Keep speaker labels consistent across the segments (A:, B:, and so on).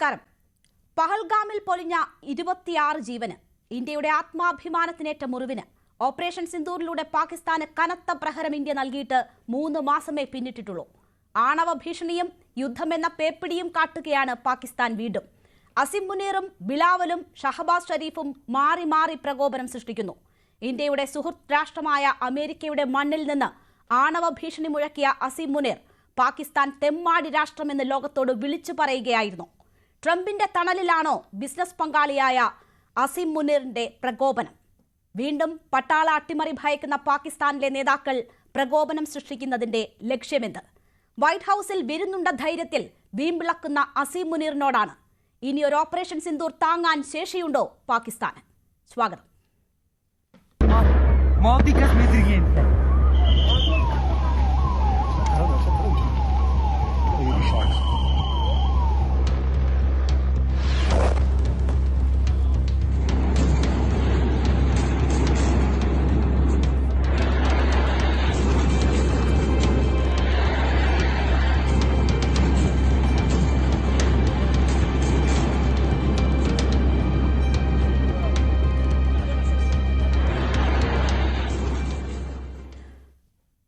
A: നമസ്കാരം. പഹൽഗാമിൽ പൊലിഞ്ഞ 26 ജീവന്, ഇന്ത്യയുടെ ആത്മാഭിമാനത്തിനേറ്റ മുറിവിന് ഓപ്പറേഷൻ സിന്ദൂറിലൂടെ പാകിസ്ഥാന് കനത്ത പ്രഹരം ഇന്ത്യ നൽകിയിട്ട് 3 മാസമേ പിന്നിട്ടിട്ടുള്ളൂ. ആണവ ഭീഷണിയും യുദ്ധമെന്ന പേപ്പിടിയും കാട്ടുകയാണ് പാകിസ്ഥാൻ വീണ്ടും. അസിം മുനീറും ബിലാവലും ഷഹബാസ് ഷരീഫും മാറി മാറി പ്രകോപനം സൃഷ്ടിക്കുന്നു. ഇന്ത്യയുടെ സുഹൃത്ത് രാഷ്ട്രമായ അമേരിക്കയുടെ മണ്ണിൽ നിന്ന് ആണവ ഭീഷണി മുഴക്കിയ അസിം മുനീർ പാകിസ്ഥാൻ തെമ്മാടി രാഷ്ട്രമെന്ന് ലോകത്തോട് വിളിച്ചു പറയുകയായിരുന്നു. ട്രംപിന്റെ തണലിലാണോ ബിസിനസ് പങ്കാളിയായ അസിം മുനീറിന്റെ പ്രകോപനം? വീണ്ടും പട്ടാള അട്ടിമറി ഭയക്കുന്ന പാകിസ്ഥാനിലെ നേതാക്കൾ പ്രകോപനം സൃഷ്ടിക്കുന്നതിന്റെ ലക്ഷ്യമെന്ത്? വൈറ്റ് ഹൌസിൽ വിരുന്നുണ്ട ധൈര്യത്തിൽ വീമ്പിളക്കുന്ന അസിം മുനീറിനോടാണ് ഇനി ഒരു ഓപ്പറേഷൻ സിന്ദൂർ താങ്ങാൻ ശേഷിയുണ്ടോ പാകിസ്ഥാന്? സ്വാഗതം.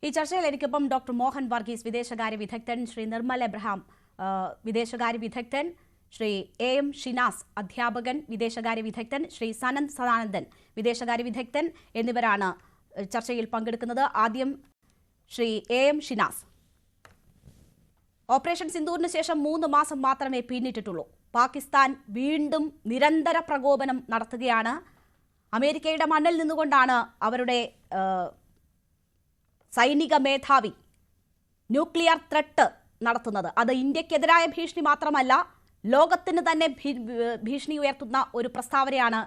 A: ഈ ചർച്ചയിൽ എനിക്കൊപ്പം ഡോക്ടർ മോഹൻ വർഗീസ്, വിദേശകാര്യ വിദഗ്ധൻ, ശ്രീ നിർമ്മൽ എബ്രഹാം, വിദേശകാര്യ വിദഗ്ധൻ, ശ്രീ എം ഷിനാസ്, അധ്യാപകൻ, വിദേശകാര്യ വിദഗ്ധൻ, ശ്രീ സനന്ദ് സദാനന്ദൻ, വിദേശകാര്യ വിദഗ്ധൻ എന്നിവരാണ് ചർച്ചയിൽ പങ്കെടുക്കുന്നത്. ആദ്യം ശ്രീ എം ഷിനാസ്. ഓപ്പറേഷൻ സിന്ദൂറിന് ശേഷം 3 മാസം മാത്രമേ പിന്നിട്ടിട്ടുള്ളൂ. പാകിസ്ഥാൻ വീണ്ടും നിരന്തര പ്രകോപനം നടത്തുകയാണ്. അമേരിക്കയുടെ മണ്ണിൽ നിന്നുകൊണ്ടാണ് അവരുടെ സൈനിക മേധാവി ന്യൂക്ലിയർ ത്രെട്ട് നടത്തുന്നത്. അത് ഇന്ത്യക്കെതിരായ ഭീഷണി മാത്രമല്ല, ലോകത്തിന് തന്നെ ഭീഷണി ഉയർത്തുന്ന ഒരു പ്രസ്താവനയാണ്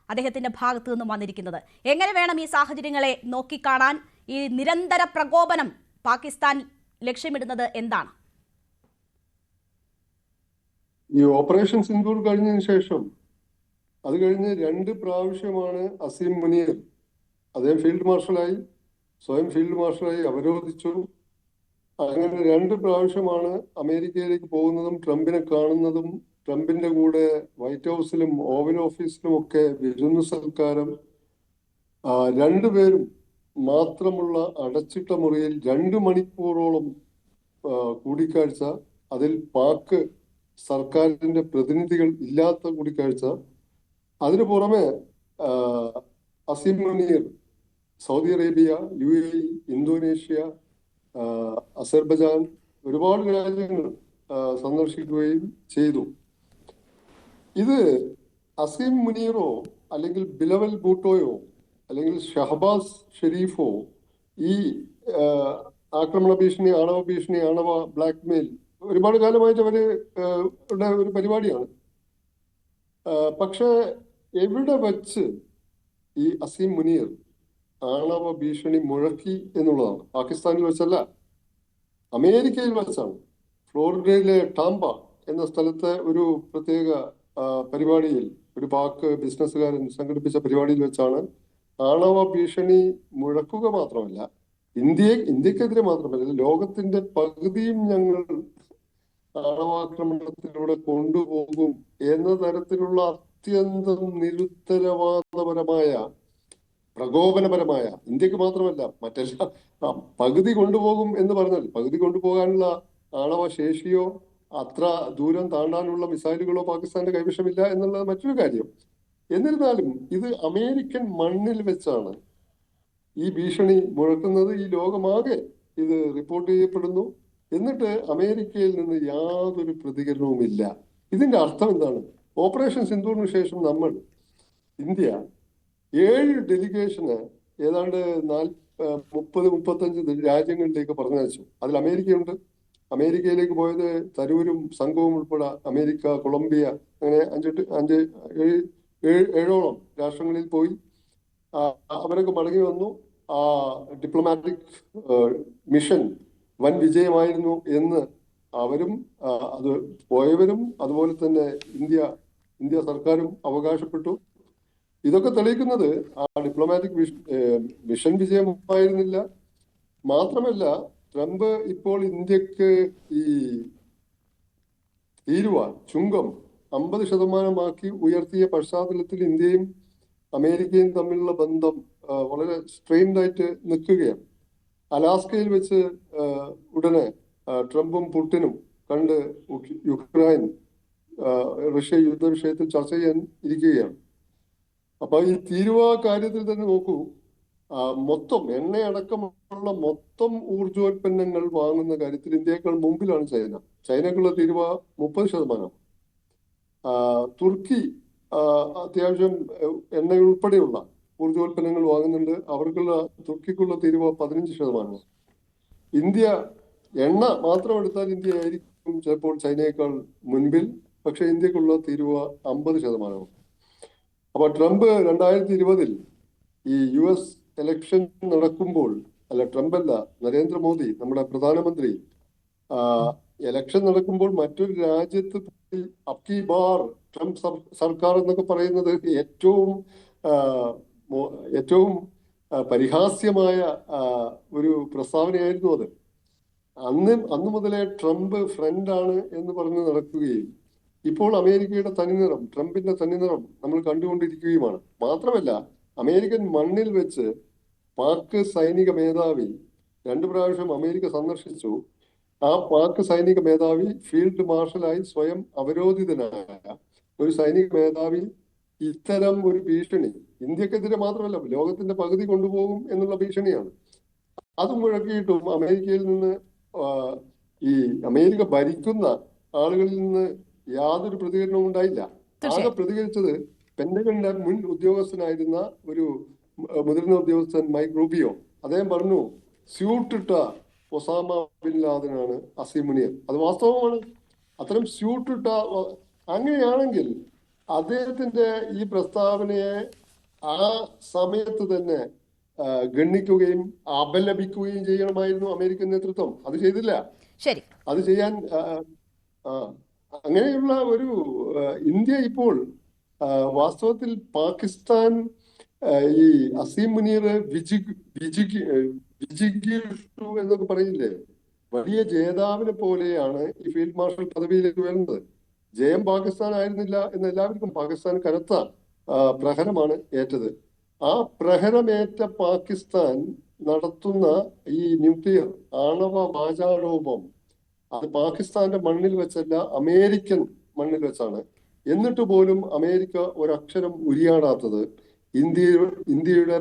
A: അദ്ദേഹത്തിന്റെ ഭാഗത്തു നിന്നും വന്നിരിക്കുന്നത്. എങ്ങനെ വേണം ഈ സാഹചര്യങ്ങളെ നോക്കിക്കാണാൻ? ഈ നിരന്തര പ്രകോപനം പാകിസ്ഥാൻ ലക്ഷ്യമിടുന്നത് എന്താണ്?
B: ഈ ഓപ്പറേഷൻ സിന്ദൂർ കഴിഞ്ഞതിന് ശേഷം അത് കഴിഞ്ഞ് 2 പ്രാവശ്യമാണ് അസീം മുനീർ, അദ്ദേഹം ഫീൽഡ് മാർഷലായി, സ്വയം ഫീൽഡ് മാർഷലായി അവരോധിച്ചു. അങ്ങനെ 2 പ്രാവശ്യമാണ് അമേരിക്കയിലേക്ക് പോകുന്നതും ട്രംപിനെ കാണുന്നതും. ട്രംപിന്റെ കൂടെ വൈറ്റ് ഹൗസിലും ഓവൽ ഓഫീസിലും ഒക്കെ വിരുന്നു സൽക്കാരം. 2 പേരും മാത്രമുള്ള അടച്ചിട്ട മുറിയിൽ 2 മണിക്കൂറോളം കൂടിക്കാഴ്ച. അതിൽ പാക് സർക്കാരിന്റെ പ്രതിനിധികൾ ഇല്ലാത്ത കൂടിക്കാഴ്ച. അതിനു പുറമെ Asim Munir Saudi Arabia, UAE, Indonesia, Azerbaijan, ഒരുപാട് രാജ്യങ്ങൾ സന്ദർശിക്കുകയും ചെയ്തു. ഇത് അസീം മുനീറോ അല്ലെങ്കിൽ ബിലവൽ ഭൂട്ടോയോ അല്ലെങ്കിൽ ഷഹബാസ് ഷെരീഫോ ഈ ആക്രമണ ഭീഷണി, ആണവ ഭീഷണി, ആണവ ബ്ലാക്ക്മെയിൽ ഒരുപാട് കാലമായിട്ട് ഒരു പരിപാടിയാണ്. പക്ഷെ എവിടെ വച്ച് ഈ അസീം മുനീർ ആണവ ഭീഷണി മുഴക്കി എന്നുള്ളതാണ്. പാകിസ്ഥാനിൽ വെച്ചല്ല, അമേരിക്കയിൽ വെച്ചാണ്. ഫ്ലോറിഡയിലെ ടാംപ എന്ന സ്ഥലത്തെ ഒരു പ്രത്യേക പരിപാടിയിൽ, ഒരു പാക് ബിസിനസ്സുകാരൻ സംഘടിപ്പിച്ച പരിപാടിയിൽ വെച്ചാണ് ആണവ ഭീഷണി മുഴക്കുക മാത്രമല്ല, ഇന്ത്യക്കെതിരെ മാത്രമല്ല, ലോകത്തിന്റെ പകുതിയും ഞങ്ങൾ ആണവാക്രമണത്തിലൂടെ കൊണ്ടുപോകും എന്ന തരത്തിലുള്ള അത്യന്തം നിരുത്തരവാദപരമായ, പ്രകോപനപരമായ, ഇന്ത്യക്ക് മാത്രമല്ല മറ്റെല്ലാം പകുതി കൊണ്ടുപോകും എന്ന് പറഞ്ഞാൽ പകുതി കൊണ്ടുപോകാനുള്ള ആണവ ശേഷിയോ അത്ര ദൂരം താണ്ടാനുള്ള മിസൈലുകളോ പാകിസ്ഥാന്റെ കൈവശമില്ല എന്നുള്ളത് മറ്റൊരു കാര്യം. എന്നിരുന്നാലും ഇത് അമേരിക്കൻ മണ്ണിൽ വെച്ചാണ് ഈ ഭീഷണി മുഴക്കുന്നത്. ഈ ലോകമാകെ ഇത് റിപ്പോർട്ട് ചെയ്യപ്പെടുന്നു. എന്നിട്ട് അമേരിക്കയിൽ നിന്ന് യാതൊരു പ്രതികരണവുമില്ല. ഇതിന്റെ അർത്ഥം എന്താണ്? ഓപ്പറേഷൻ സിന്ദൂറിന് ശേഷം ഇന്ത്യ 7 ഡെലിഗേഷന് ഏതാണ്ട് 30-35 രാജ്യങ്ങളിലേക്ക് പറഞ്ഞയച്ചു. അതിൽ അമേരിക്കയുണ്ട്. അമേരിക്കയിലേക്ക് പോയത് തരൂരും സംഘവും ഉൾപ്പെടെ അമേരിക്ക, കൊളംബിയ, അങ്ങനെ 7ഓളം രാഷ്ട്രങ്ങളിൽ പോയി. അവരൊക്കെ മടങ്ങി വന്നു. ആ ഡിപ്ലോമാറ്റിക് മിഷൻ വൻ വിജയമായിരുന്നു എന്ന് അവരും അത് പോയവരും അതുപോലെ തന്നെ ഇന്ത്യ സർക്കാരും അവകാശപ്പെട്ടു. ഇതൊക്കെ തെളിയിക്കുന്നത് ആ ഡിപ്ലോമാറ്റിക് മിഷൻ വിജയമായിരുന്നില്ല. മാത്രമല്ല, ട്രംപ് ഇപ്പോൾ ഇന്ത്യക്ക് ഈ തീരുവ, ചുങ്കം 50% ഉയർത്തിയ പശ്ചാത്തലത്തിൽ ഇന്ത്യയും അമേരിക്കയും തമ്മിലുള്ള ബന്ധം വളരെ സ്ട്രെയിൻഡ് ആയിട്ട് നിൽക്കുകയാണ്. അലാസ്കയിൽ വെച്ച് ഉടനെ ട്രംപും പുടിനും കണ്ട് യുക്രൈൻ റഷ്യ യുദ്ധ വിഷയത്തിൽ ചർച്ച ചെയ്യാൻ ഇരിക്കുകയാണ്. അപ്പൊ ഈ തീരുവ കാര്യത്തിൽ തന്നെ നോക്കൂ, മൊത്തം എണ്ണയടക്കമുള്ള മൊത്തം ഊർജോൽപ്പന്നങ്ങൾ വാങ്ങുന്ന കാര്യത്തിൽ ഇന്ത്യയേക്കാൾ മുമ്പിലാണ് ചൈന. ചൈനക്കുള്ള തീരുവ 30%. തുർക്കി അത്യാവശ്യം എണ്ണയുൾപ്പെടെയുള്ള ഊർജോൽപ്പന്നങ്ങൾ വാങ്ങുന്നുണ്ട്. തുർക്കിക്കുള്ള തീരുവ 15%. ഇന്ത്യ എണ്ണ മാത്രം എടുത്താൽ ഇന്ത്യ ആയിരിക്കും ചിലപ്പോൾ ചൈനയേക്കാൾ മുൻപിൽ. പക്ഷെ ഇന്ത്യക്കുള്ള തീരുവ 50%. അപ്പൊ ട്രംപ് 2020 ഈ US ഇലക്ഷൻ നടക്കുമ്പോൾ, ട്രംപ് അല്ല, നരേന്ദ്രമോദി നമ്മുടെ പ്രധാനമന്ത്രി ഇലക്ഷൻ നടക്കുമ്പോൾ മറ്റൊരു രാജ്യത്ത് പോയി അബ്കി ബാർ ട്രംപ് സർക്കാർ എന്നൊക്കെ പറയുന്നത് ഏറ്റവും പരിഹാസ്യമായ ഒരു പ്രസ്താവനയായിരുന്നു അത്. അന്ന് മുതലേ ട്രംപ് ഫ്രണ്ടാണ് എന്ന് പറഞ്ഞ് നടക്കുകയും ഇപ്പോൾ അമേരിക്കയുടെ തനിനിറം, ട്രംപിന്റെ തനിനിറം നമ്മൾ കണ്ടുകൊണ്ടിരിക്കുകയുമാണ്. മാത്രമല്ല, അമേരിക്കൻ മണ്ണിൽ വെച്ച് പാക് സൈനിക മേധാവി 2 പ്രാവശ്യം അമേരിക്ക സന്ദർശിച്ചു. ആ പാക് സൈനിക മേധാവി ഫീൽഡ് മാർഷലായി സ്വയം അവരോധിതനായ ഒരു സൈനിക മേധാവി ഇത്തരം ഒരു ഭീഷണി ഇന്ത്യക്കെതിരെ മാത്രമല്ല ലോകത്തിന്റെ പകുതി കൊണ്ടുപോകും എന്നുള്ള ഭീഷണിയാണ്. അത് മുഴക്കിയിട്ടും അമേരിക്കയിൽ നിന്ന് ഈ അമേരിക്ക ഭരിക്കുന്ന ആളുകളിൽ നിന്ന് യാതൊരു പ്രതികരണവും ഉണ്ടായില്ല. ആകെ പ്രതികരിച്ചത് പെന്റഗണിന്റെ മുൻ ഉദ്യോഗസ്ഥനായിരുന്ന ഒരു മുതിർന്ന ഉദ്യോഗസ്ഥൻ മൈക്ക് റൂബിയോ. അദ്ദേഹം പറഞ്ഞു, സ്യൂട്ടിട്ട ഒസാമ ബിൻ ലാദനാണ് അസീം മുനീർ. അത് വാസ്തവമാണ്. അത്തരം സ്യൂട്ടിട്ട, അങ്ങനെയാണെങ്കിൽ അദ്ദേഹത്തിന്റെ ഈ പ്രസ്താവനയെ ആ സമയത്ത് തന്നെ ഗണ്ണിക്കുകയും അപലപിക്കുകയും ചെയ്യണമായിരുന്നു അമേരിക്കൻ നേതൃത്വം. അത് ചെയ്തില്ല.
A: ശരി, അത്
B: ചെയ്യാൻ അങ്ങനെയുള്ള ഒരു ഇന്ത്യ ഇപ്പോൾ വാസ്തവത്തിൽ പാകിസ്ഥാൻ ഈ അസീം മുനീർ വിജിഗിഷു എന്നൊക്കെ പറയില്ലേ, വലിയ ജേതാവിനെ പോലെയാണ് ഈ ഫീൽഡ് മാർഷൽ പദവിയിലേക്ക് വരുന്നത്. ജയം പാകിസ്ഥാൻ ആയിരുന്നില്ല എന്ന് എല്ലാവർക്കും. പാകിസ്ഥാൻ കനത്ത പ്രഹരമാണ് ഏറ്റത്. ആ പ്രഹരമേറ്റ പാകിസ്ഥാൻ നടത്തുന്ന ഈ ന്യൂക്ലിയർ ആണവ വാചാടോപം അത് പാകിസ്ഥാന്റെ മണ്ണിൽ വെച്ചല്ല, അമേരിക്കൻ മണ്ണിൽ വെച്ചാണ്. എന്നിട്ട് പോലും അമേരിക്ക ഒരക്ഷരം ഉരിയാടാത്തത് ഇന്ത്യയുടെ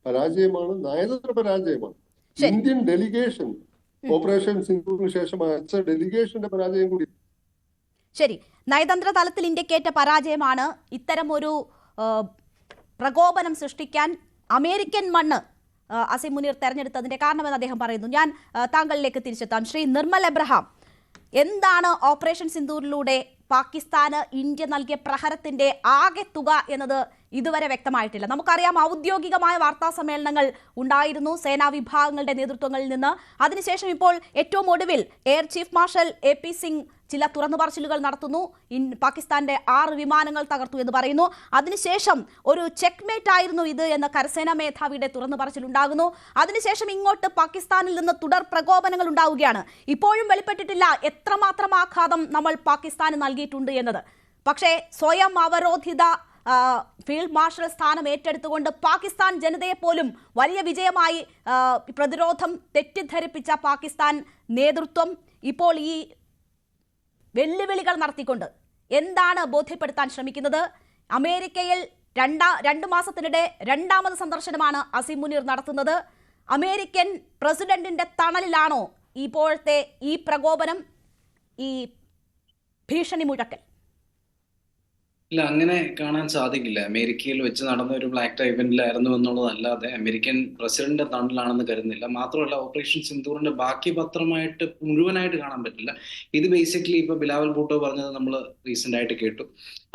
B: പരാജയമാണ്, നയതന്ത്ര പരാജയമാണ്. ഇന്ത്യൻ ഡെലിഗേഷൻ ഓപ്പറേഷൻ സിന്ദൂറിന് ശേഷം അയച്ച ഡെലിഗേഷന്റെ പരാജയം കൂടി.
A: ശരി, നയതന്ത്ര തലത്തിൽ ഇന്ത്യക്കേറ്റ പരാജയമാണ്. ഇത്തരം ഒരു പ്രകോപനം സൃഷ്ടിക്കാൻ അമേരിക്കൻ മണ്ണ് അസീം മുനീർ തെരഞ്ഞെടുത്തതിന്റെ കാരണമെന്ന് അദ്ദേഹം പറയുന്നു. ഞാൻ താങ്കളിലേക്ക് തിരിച്ചെത്താം. ശ്രീ നിർമ്മൽ എബ്രഹാം, എന്താണ് ഓപ്പറേഷൻ സിന്ദൂറിലൂടെ പാകിസ്ഥാന് ഇന്ത്യ നൽകിയ പ്രഹരത്തിന്റെ ആകെ തുക എന്നത് ഇതുവരെ വ്യക്തമായിട്ടില്ല. നമുക്കറിയാം, ഔദ്യോഗികമായ വാർത്താ സമ്മേളനങ്ങൾ ഉണ്ടായിരുന്നു സേനാ വിഭാഗങ്ങളുടെ നേതൃത്വങ്ങളിൽ നിന്ന്. അതിനുശേഷം ഇപ്പോൾ ഏറ്റവും ഒടുവിൽ air chief marshal AP Singh ചില തുറന്നു പറച്ചിലുകൾ നടത്തുന്നു. പാകിസ്ഥാന്റെ 6 വിമാനങ്ങൾ തകർത്തു എന്ന് പറയുന്നു. അതിനുശേഷം ഒരു ചെക്ക്മേറ്റ് ആയിരുന്നു ഇത് എന്ന കരസേനാ മേധാവിയുടെ തുറന്നു പറച്ചിലുണ്ടാകുന്നു. അതിനുശേഷം ഇങ്ങോട്ട് പാകിസ്ഥാനിൽ നിന്ന് തുടർ പ്രകോപനങ്ങൾ ഉണ്ടാവുകയാണ്. ഇപ്പോഴും വെളിപ്പെട്ടിട്ടില്ല എത്രമാത്രം ആഘാതം നമ്മൾ പാകിസ്ഥാന് നൽകിയിട്ടുണ്ട് എന്നത്. പക്ഷേ സ്വയം അവരോധിത ഫീൽഡ് മാർഷൽ സ്ഥാനം ഏറ്റെടുത്തുകൊണ്ട് പാകിസ്ഥാൻ ജനതയെ പോലും വലിയ വിജയമായി പ്രതിരോധം തെറ്റിദ്ധരിപ്പിച്ച പാകിസ്ഥാൻ നേതൃത്വം ഇപ്പോൾ ഈ വെല്ലുവിളികൾ നടത്തിക്കൊണ്ട് എന്താണ് ബോധ്യപ്പെടുത്താൻ ശ്രമിക്കുന്നത്? അമേരിക്കയിൽ 2 മാസത്തിനിടെ 2ാമത് സന്ദർശനമാണ് അസീം മുനീർ നടത്തുന്നത്. അമേരിക്കൻ പ്രസിഡന്റിന്റെ തണലിലാണോ ഇപ്പോഴത്തെ ഈ പ്രകോപനം, ഈ ഭീഷണി മുഴക്കൽ?
C: ഇല്ല, അങ്ങനെ കാണാൻ സാധിക്കില്ല. അമേരിക്കയിൽ വെച്ച് നടന്ന ഒരു ബ്ലാക്ക് ടൈ ഇവന്റിലായിരുന്നു എന്നുള്ളതല്ലാതെ അമേരിക്കൻ പ്രസിഡന്റ് തണലാണെന്ന് കരുതുന്നില്ല. മാത്രമല്ല, ഓപ്പറേഷൻ സിന്ദൂറിന്റെ ബാക്കി പത്രമായിട്ട് മുഴുവനായിട്ട് കാണാൻ പറ്റില്ല. ഇത് ബേസിക്കലി ഇപ്പൊ ബിലാവൽ ഭൂട്ടോ പറഞ്ഞത് നമ്മൾ റീസെന്റ് ആയിട്ട് കേട്ടു.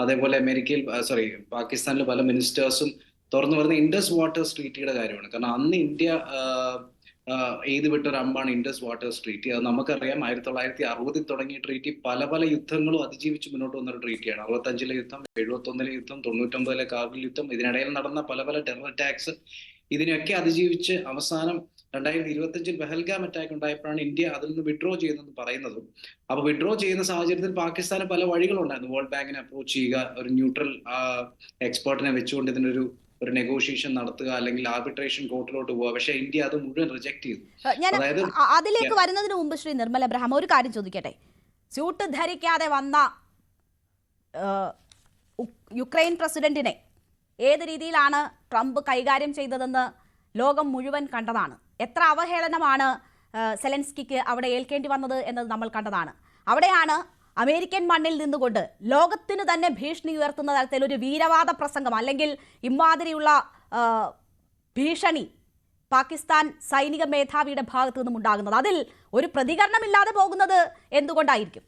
C: അതേപോലെ പാകിസ്ഥാനിലെ പല മിനിസ്റ്റേഴ്സും തുറന്നു വരുന്ന ഇൻഡസ് വാട്ടേഴ്സ് ട്രീറ്റിയുടെ കാര്യമാണ്. കാരണം അന്ന് ഇന്ത്യ എഴുതി വിട്ട ഒരു അമ്പാണ് ഇൻഡസ് വാട്ടേഴ്സ് ട്രീറ്റി. അത് നമുക്കറിയാം, 1960 തുടങ്ങിയ ട്രീറ്റി പല യുദ്ധങ്ങളും അതിജീവിച്ച് മുന്നോട്ട് വന്നൊരു ട്രീറ്റിയാണ്. 65-ലെ യുദ്ധം, 71-ലെ യുദ്ധം, 99-ലെ കാർഗിൽ യുദ്ധം, ഇതിനിടയിൽ നടന്ന പല ടെറർ അറ്റാക്സ്, ഇതിനെയൊക്കെ അതിജീവിച്ച് അവസാനം 2025 ബഹൽഗാം അറ്റാക്ക് ഉണ്ടായപ്പോഴാണ് ഇന്ത്യ അതിൽ നിന്ന് വിഡ്രോ ചെയ്യുന്നതെന്ന് പറയുന്നതും. അപ്പൊ വിഡ്രോ ചെയ്യുന്ന സാഹചര്യത്തിൽ പാകിസ്ഥാന് പല വഴികളുണ്ടായിരുന്നു. വേൾഡ് ബാങ്കിനെ അപ്രോച്ച് ചെയ്യുക, ഒരു ന്യൂട്രൽ എക്സ്പേർട്ടിനെ വെച്ചുകൊണ്ട് ഇതിനൊരു നെഗോഷിയേഷൻ നടത്തുക, അല്ലെങ്കിൽ ആർബിട്രേഷൻ കോർട്ടിലോട്ട് പോവുക. പക്ഷെ ഇന്ത്യ അത് മുഴുവൻ റിജക്ട് ചെയ്തു.
A: ഞാൻ
C: അതായത്
A: അതിലേക്ക് വരുന്നതിന് മുമ്പ് ശ്രീ നിർമ്മൽ എബ്രഹാം ഒരു കാര്യം ചോദിക്കട്ടെ. സ്യൂട്ട് ധരിക്കാതെ വന്ന യുക്രൈൻ പ്രസിഡന്റിനെ ഏത് രീതിയിലാണ് ട്രംപ് കൈകാര്യം ചെയ്തതെന്ന് ലോകം മുഴുവൻ കണ്ടതാണ്. എത്ര അവഹേളനമാണ് സെലൻസ്കിക്ക് അവിടെ ഏൽക്കേണ്ടി വന്നത് എന്നത് നമ്മൾ കണ്ടതാണ്. അവിടെയാണ് അമേരിക്കൻ മണ്ണിൽ നിന്നുകൊണ്ട് ലോകത്തിന് തന്നെ ഭീഷണി ഉയർത്തുന്ന തരത്തിൽ ഒരു വീരവാദ പ്രസംഗം അല്ലെങ്കിൽ ഇമാതിരിയുള്ള ഭീഷണി പാകിസ്ഥാൻ സൈനിക മേധാവിയുടെ ഭാഗത്തു നിന്നും ഉണ്ടാകുന്നത്. അതിൽ ഒരു പ്രതികരണമില്ലാതെ പോകുന്നത് എന്തുകൊണ്ടായിരിക്കും?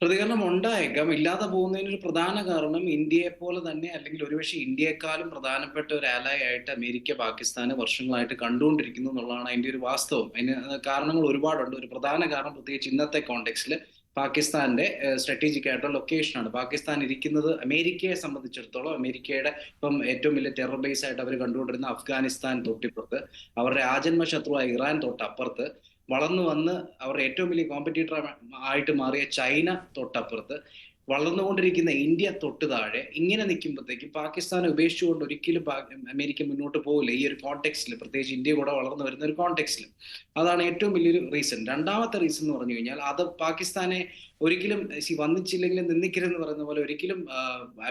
C: പ്രതികരണം ഉണ്ടായേക്കാം. ഇല്ലാതെ പോകുന്നതിന് ഒരു പ്രധാന കാരണം ഇന്ത്യയെ പോലെ തന്നെ, അല്ലെങ്കിൽ ഒരുപക്ഷെ ഇന്ത്യയെക്കാളും പ്രധാനപ്പെട്ട ഒരു ആലായി ആയിട്ട് അമേരിക്ക പാകിസ്ഥാന് വർഷങ്ങളായിട്ട് കണ്ടുകൊണ്ടിരിക്കുന്നു എന്നുള്ളതാണ് അതിന്റെ ഒരു വാസ്തവം. അതിന് കാരണങ്ങൾ ഒരുപാടുണ്ട്. ഒരു പ്രധാന കാരണം പ്രത്യേകിച്ച് ഇന്നത്തെ കോണ്ടെക്സ്റ്റിൽ പാകിസ്ഥാന്റെ സ്ട്രാറ്റജിക് ആയിട്ടുള്ള ലൊക്കേഷനാണ്. പാകിസ്ഥാൻ ഇരിക്കുന്നത് അമേരിക്കയെ സംബന്ധിച്ചിടത്തോളം, അമേരിക്കയുടെ ഇപ്പം ഏറ്റവും വലിയ ടെറർ ബേസ് ആയിട്ട് അവർ കണ്ടുകൊണ്ടിരുന്ന അഫ്ഗാനിസ്ഥാൻ തൊട്ടിപ്പുറത്ത്, അവരുടെ ആജന്മ ശത്രുവായ ഇറാൻ തൊട്ടപ്പുറത്ത്, വളർന്നു വന്ന് അവരുടെ ഏറ്റവും വലിയ കോമ്പറ്റീറ്റർ ആയിട്ട് മാറിയ ചൈന തൊട്ടപ്പുറത്ത്, വളർന്നുകൊണ്ടിരിക്കുന്ന ഇന്ത്യ തൊട്ട് താഴെ, ഇങ്ങനെ നിൽക്കുമ്പോഴത്തേക്കും പാകിസ്ഥാനെ ഉപേക്ഷിച്ചുകൊണ്ട് ഒരിക്കലും അമേരിക്ക മുന്നോട്ട് പോകില്ല ഈ ഒരു കോണ്ടെക്സ്റ്റിൽ, പ്രത്യേകിച്ച് ഇന്ത്യ കൂടെ വളർന്നു വരുന്ന ഒരു കോണ്ടെക്സ്റ്റിൽ. അതാണ് ഏറ്റവും വലിയൊരു റീസൺ. രണ്ടാമത്തെ റീസൺ എന്ന് പറഞ്ഞു കഴിഞ്ഞാൽ, അത് പാകിസ്ഥാനെ ഒരിക്കലും വന്നിച്ചില്ലെങ്കിലും നിന്ദിക്കരുതെന്ന് പറയുന്ന പോലെ ഒരിക്കലും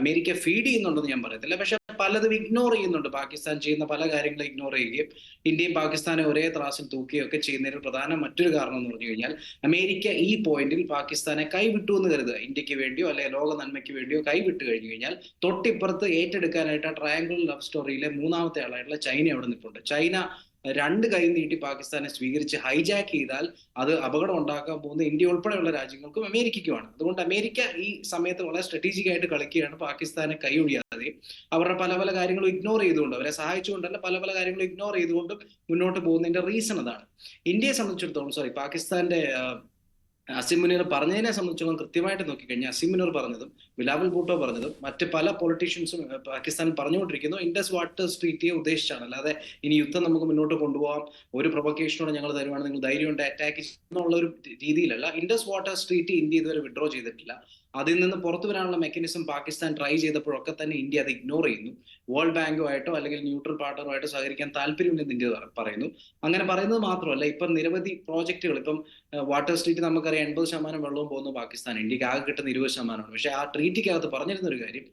C: അമേരിക്ക ഫീഡ് ചെയ്യുന്നുണ്ടെന്ന് ഞാൻ പറയത്തില്ല. പക്ഷെ പലതും ഇഗ്നോർ ചെയ്യുന്നുണ്ട്. പാകിസ്ഥാൻ ചെയ്യുന്ന പല കാര്യങ്ങളും ഇഗ്നോർ ചെയ്യുകയും ഇന്ത്യയും പാകിസ്ഥാനെ ഒരേ ത്രാസിൽ തൂക്കുകയും ഒക്കെ ചെയ്യുന്നതിന് പ്രധാന മറ്റൊരു കാരണം എന്ന് പറഞ്ഞു കഴിഞ്ഞാൽ, അമേരിക്ക ഈ പോയിന്റിൽ പാകിസ്ഥാനെ കൈവിട്ടു എന്ന് കരുതുക, ഇന്ത്യക്ക് വേണ്ടിയോ അല്ലെങ്കിൽ ലോക നന്മയ്ക്ക് വേണ്ടിയോ കൈവിട്ട് കഴിഞ്ഞു കഴിഞ്ഞാൽ തൊട്ടിപ്പുറത്ത് ഏറ്റെടുക്കാനായിട്ട് ആ ട്രയാങ്കിൾ ലവ് സ്റ്റോറിയിലെ മൂന്നാമത്തെ ആളായിട്ടുള്ള ചൈന അവിടെ നിൽപ്പുണ്ട്. ചൈന രണ്ട് കൈ നീട്ടി പാകിസ്ഥാനെ സ്വീകരിച്ച് ഹൈജാക്ക് ചെയ്താൽ അത് അപകടം ഉണ്ടാക്കാൻ പോകുന്ന ഇന്ത്യ ഉൾപ്പെടെയുള്ള രാജ്യങ്ങൾക്കും അമേരിക്കയ്ക്കുമാണ്. അതുകൊണ്ട് അമേരിക്ക ഈ സമയത്ത് വളരെ സ്ട്രാറ്റജിക് ആയിട്ട് കളിക്കുകയാണ്. പാകിസ്ഥാനെ കൈയൊഴിയാതെ അവരുടെ പല പല കാര്യങ്ങളും ഇഗ്നോർ ചെയ്തുകൊണ്ട്, അവരെ സഹായിച്ചുകൊണ്ടല്ല, പല പല കാര്യങ്ങളും ഇഗ്നോർ ചെയ്തുകൊണ്ടും മുന്നോട്ട് പോകുന്നതിന്റെ റീസൺ അതാണ്. ഇന്ത്യയെ സംബന്ധിച്ചിടത്തോളം പാകിസ്ഥാന്റെ അസിം മുനീർ പറഞ്ഞതിനെ സംബന്ധിച്ചോളം കൃത്യമായിട്ട് നോക്കിക്കഴിഞ്ഞാൽ, അസിം മുനീർ പറഞ്ഞതും ബിലാവൽ ഭൂട്ടോ പറഞ്ഞതും മറ്റ് പല പൊളിറ്റീഷ്യൻസും പാകിസ്ഥാനിൽ പറഞ്ഞുകൊണ്ടിരിക്കുന്നു ഇൻഡസ് വാട്ടേഴ്സ് ട്രീറ്റിയെ ഉദ്ദേശിച്ചാണ്. അല്ലാതെ ഇനി യുദ്ധം നമുക്ക് മുന്നോട്ട് കൊണ്ടുപോകാം, ഒരു പ്രൊവക്കേഷനോട് ഞങ്ങൾ തരുവാണ്, നിങ്ങൾ ധൈര്യമുണ്ട് അറ്റാക്ക് എന്നുള്ള ഒരു രീതിയിലല്ല. ഇൻഡസ് വാട്ടേഴ്സ് ട്രീറ്റി ഇന്ത്യ ഇതുവരെ വിഡ്രോ ചെയ്തിട്ടില്ല. അതിൽ നിന്ന് പുറത്തു വരാനുള്ള മെക്കാനിസം പാകിസ്ഥാൻ ട്രൈ ചെയ്തപ്പോഴൊക്കെ തന്നെ ഇന്ത്യ അത് ഇഗ്നോർ ചെയ്യുന്നു. വേൾഡ് ബാങ്കുമായിട്ടോ അല്ലെങ്കിൽ ന്യൂട്രൽ പാർട്ണറുമായിട്ടോ സഹകരിക്കാൻ താല്പര്യമില്ലെന്ന് ഇന്ത്യ പറയുന്നു. അങ്ങനെ പറയുന്നത് മാത്രമല്ല, ഇപ്പം നിരവധി പ്രോജക്റ്റുകൾ, ഇപ്പം വാട്ടർ സ്ട്രീറ്റ് നമുക്കറിയാം 80% വെള്ളവും പോകുന്നു പാകിസ്ഥാൻ, ഇന്ത്യക്ക് ആകെ കിട്ടുന്ന 20%. പക്ഷെ ആ ട്രീറ്റിക്കകത്ത് പറഞ്ഞിരുന്ന ഒരു കാര്യം,